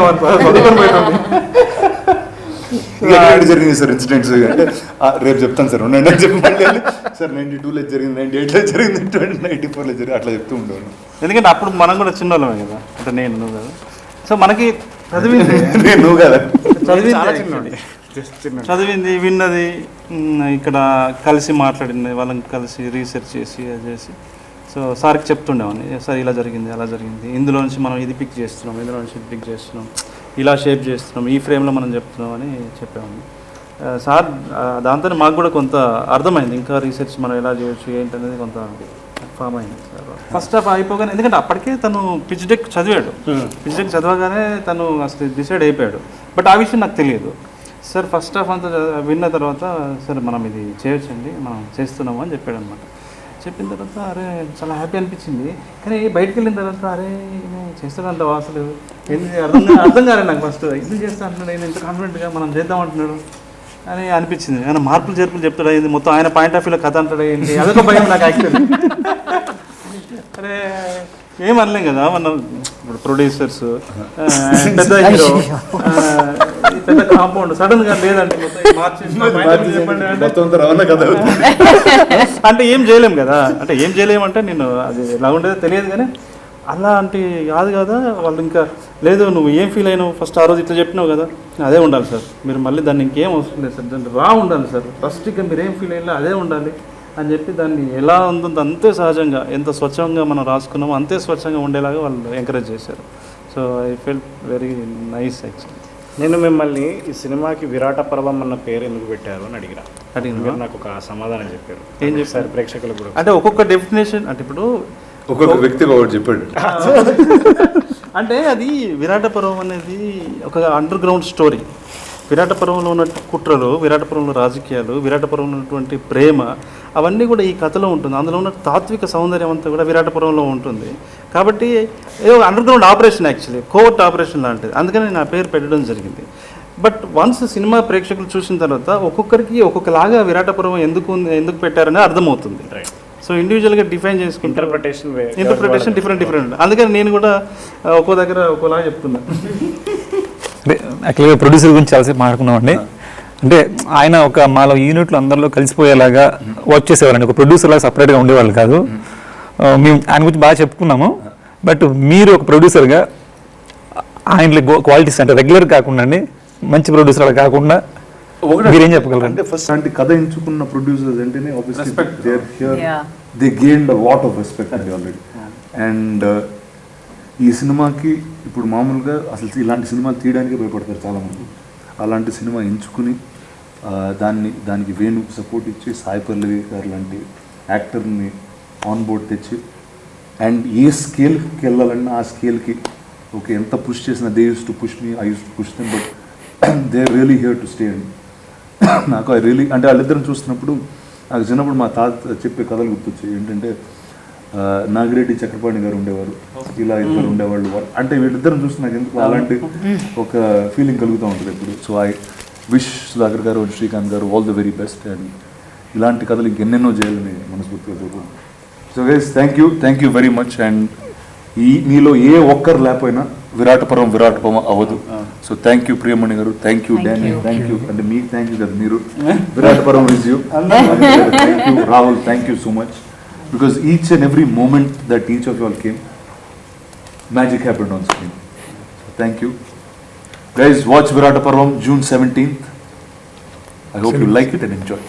జరిగింది సార్ ఇన్సిడెంట్స్ అంటే రేపు చెప్తాను సార్ చెప్పి సార్ 92లో జరిగింది, 98లో జరిగింది, 94లో జరిగింది, అట్లా చెప్తూ ఉండేవాడు. ఎందుకంటే అప్పుడు మనం కూడా చిన్నోళ్ళమే కదా, అంటే నేను నువ్వు కదా, సో మనకి చదివింది నువ్వు కదా చదివింది విన్నది, ఇక్కడ కలిసి మాట్లాడింది, వాళ్ళని కలిసి రీసెర్చ్ చేసి అది చేసి, సో సార్కి చెప్తుండేవాడిని, సార్ ఇలా జరిగింది అలా జరిగింది, ఇందులో నుంచి మనం ఇది పిక్ చేస్తున్నాం, ఇందులో నుంచి ఇది పిక్ చేస్తున్నాం, ఇలా షేప్ చేస్తున్నాం, ఈ ఫ్రేమ్లో మనం చెప్తున్నాం అని చెప్పేవాడిని. సార్ దాంతో మాకు కూడా కొంత అర్థమైంది, ఇంకా రీసెర్చ్ మనం ఎలా చేయొచ్చు ఏంటనేది కొంత ఫామ్ అయింది సార్. ఫస్ట్ హాఫ్ అయిపోగానే, ఎందుకంటే అప్పటికే తను పిచ్ డెక్ చదివాడు, పిచ్ డెక్ చదవగానే తను అసలు డిసైడ్ అయిపోయాడు. బట్ ఆ విషయం నాకు తెలియదు. సార్ ఫస్ట్ హాఫ్ అంతా విన్న తర్వాత, సార్ మనం ఇది చేయొచ్చండి, మనం చేస్తున్నాము అని చెప్పాడు అనమాట. చెప్పిన తర్వాత అరే చాలా హ్యాపీ అనిపించింది. కానీ బయటకు వెళ్ళిన తర్వాత అరే చేస్తాడంటావా అసలు ఏంది అర్థం కాలేదు నాకు. ఫస్ట్ ఇది చేస్తా అంటున్నాడు, నేను ఇంత కాన్ఫిడెంట్గా మనం చేద్దాం అంటున్నాడు అని అనిపించింది. ఆయన మార్పులు చేర్పులు చెప్తాడు, అయింది మొత్తం ఆయన పాయింట్ ఆఫ్ వ్యూలో కథ అంటాడు ఏంటి, అదొక భయం నాకు యాక్చువల్లీ. అరే ఏం అనలేం కదా మనం, ఇప్పుడు ప్రొడ్యూసర్స్, పెద్ద హీరో, పెద్ద కాంపౌండ్, సడన్ గా లేదంటే అంటే ఏం చేయలేం కదా. అంటే ఏం చేయలేమంటే నేను అది ఎలా ఉండేదో తెలియదు, కానీ అలా అంటే కాదు కదా. వాళ్ళు ఇంకా లేదు నువ్వు ఏం ఫీల్ అయినావు ఫస్ట్ ఆ రోజు ఇట్లా చెప్పినావు కదా, అదే ఉండాలి సార్, మీరు మళ్ళీ దాన్ని ఇంకేం అవసరం లేదు సార్, దాన్ని ఉండాలి సార్, ఫస్ట్ ఇక మీరు ఏం ఫీల్ అయ్యా అదే ఉండాలి అని చెప్పి దాన్ని ఎలా ఉంటుందో అంతే సహజంగా, ఎంత స్వచ్ఛంగా మనం రాసుకున్నామో అంతే స్వచ్ఛంగా ఉండేలాగా వాళ్ళు ఎంకరేజ్ చేశారు. So I felt very nice actually. నేను మిమ్మల్ని ఈ సినిమాకి విరాట పర్వం అన్న పేరు ఎందుకు పెట్టారు అని అడిగిన నాకు ఒక సమాధానం చెప్పారు. ఏం చెప్పారు ప్రేక్షకులకు కూడా? అంటే ఒక్కొక్క డెఫినేషన్, అంటే ఇప్పుడు ఒక్కొక్క వ్యక్తిగా ఒకటి చెప్పాడు. అంటే అది విరాట పర్వం అనేది ఒక అండర్ గ్రౌండ్ స్టోరీ. విరాట పర్వంలో ఉన్న కుట్రలు, విరాట పర్వంలో రాజకీయాలు, విరాట పర్వంలో ఉన్నటువంటి ప్రేమ, అవన్నీ కూడా ఈ కథలో ఉంటుంది. అందులో ఉన్న తాత్విక సౌందర్యం అంతా కూడా విరాట పర్వంలో ఉంటుంది. కాబట్టి ఏదో under ground operation, actually covert operation లాంటిది. అందుకని నా పేరు పెట్టడం జరిగింది. బట్ వన్స్ సినిమా ప్రేక్షకులు చూసిన తర్వాత ఒక్కొక్కరికి ఒక్కొక్కలాగా విరాట పర్వం ఎందుకు పెట్టారని అర్థమవుతుంది. సో ఇండివిజువల్గా డిఫైన్ చేసుకుంటే ఇంటర్ప్రిటేషన్ డిఫరెంట్. అందుకని నేను కూడా ఒక్కో దగ్గర ఒక్కోలాగా చెప్తున్నాను. అంటే యాక్చువల్గా ప్రొడ్యూసర్ గురించి చాలాసేపు మాట్లాడుకున్నామండి. అంటే ఆయన ఒక మాలో యూనిట్లు అందరిలో కలిసిపోయేలాగా వర్క్ చేసేవారండి. ఒక ప్రొడ్యూసర్ లాగా సపరేట్గా ఉండేవాళ్ళు కాదు. మేము ఆయన గురించి బాగా చెప్పుకున్నాము. బట్ మీరు ఒక ప్రొడ్యూసర్గా ఆయన క్వాలిటీస్ అంటే రెగ్యులర్ కాకుండా అండి, మంచి ప్రొడ్యూసర్ అలా కాకుండా మీరేం చెప్పగలరు? అంటే ఫస్ట్ అంటే కథ ఎంచుకున్న ప్రొడ్యూసర్స్ అంటేనే they gained a lot of respect అండి ఆల్రెడీ. అండ్ ఈ సినిమాకి ఇప్పుడు మామూలుగా అసలు ఇలాంటి సినిమాలు తీయడానికి భయపడతారు చాలామంది. అలాంటి సినిమా ఎంచుకుని దానికి వేణు సపోర్ట్ ఇచ్చి, సాయి పల్లవి గారు లాంటి యాక్టర్ని ఆన్ బోర్డ్ తెచ్చి, అండ్ ఏ స్కేల్కి వెళ్ళాలన్నా ఆ స్కేల్కి ఓకే ఎంత పుష్ చేసినా they used to push me, I used to push them, but they are really here to stay అండి. నాకు ఐ రియలీ అంటే వాళ్ళిద్దరిని చూస్తున్నప్పుడు నాకు చిన్నప్పుడు మా తాత చెప్పే కథలు గుర్తొచ్చాయి. ఏంటంటే నాగిరెడ్డి చక్రపాణి గారు ఉండేవారు, ఇలా ఇద్దరు ఉండేవాళ్ళు. అంటే వీళ్ళిద్దరిని చూస్తే నాకు ఎందుకు అలాంటి ఒక ఫీలింగ్ కలుగుతూ ఉంటుంది ఎప్పుడు. సో ఐ విష్ సుధాకర్ గారు, శ్రీకాంత్ గారు all the very best. And ఇలాంటి కథలు ఇంకెన్నెన్నో చేయాలని మనస్ఫూర్తిగా కోరుకుంటున్నాను. So guys thank you very much. And మీలో ఏ ఒక్కరు లేకపోయినా విరాట పర్వం అవ్వదు. సో థ్యాంక్ యూ ప్రియమణి గారు, thank you Danny, thank you. అంటే మీకు థ్యాంక్ యూ కదా, మీరు విరాట పర్వం is you. Thank you Rahul, thank you so much. Because each and every moment that each of you all came, magic happened on screen. So thank you. Guys, watch Virata Parvam June 17th. I hope you like it and enjoy.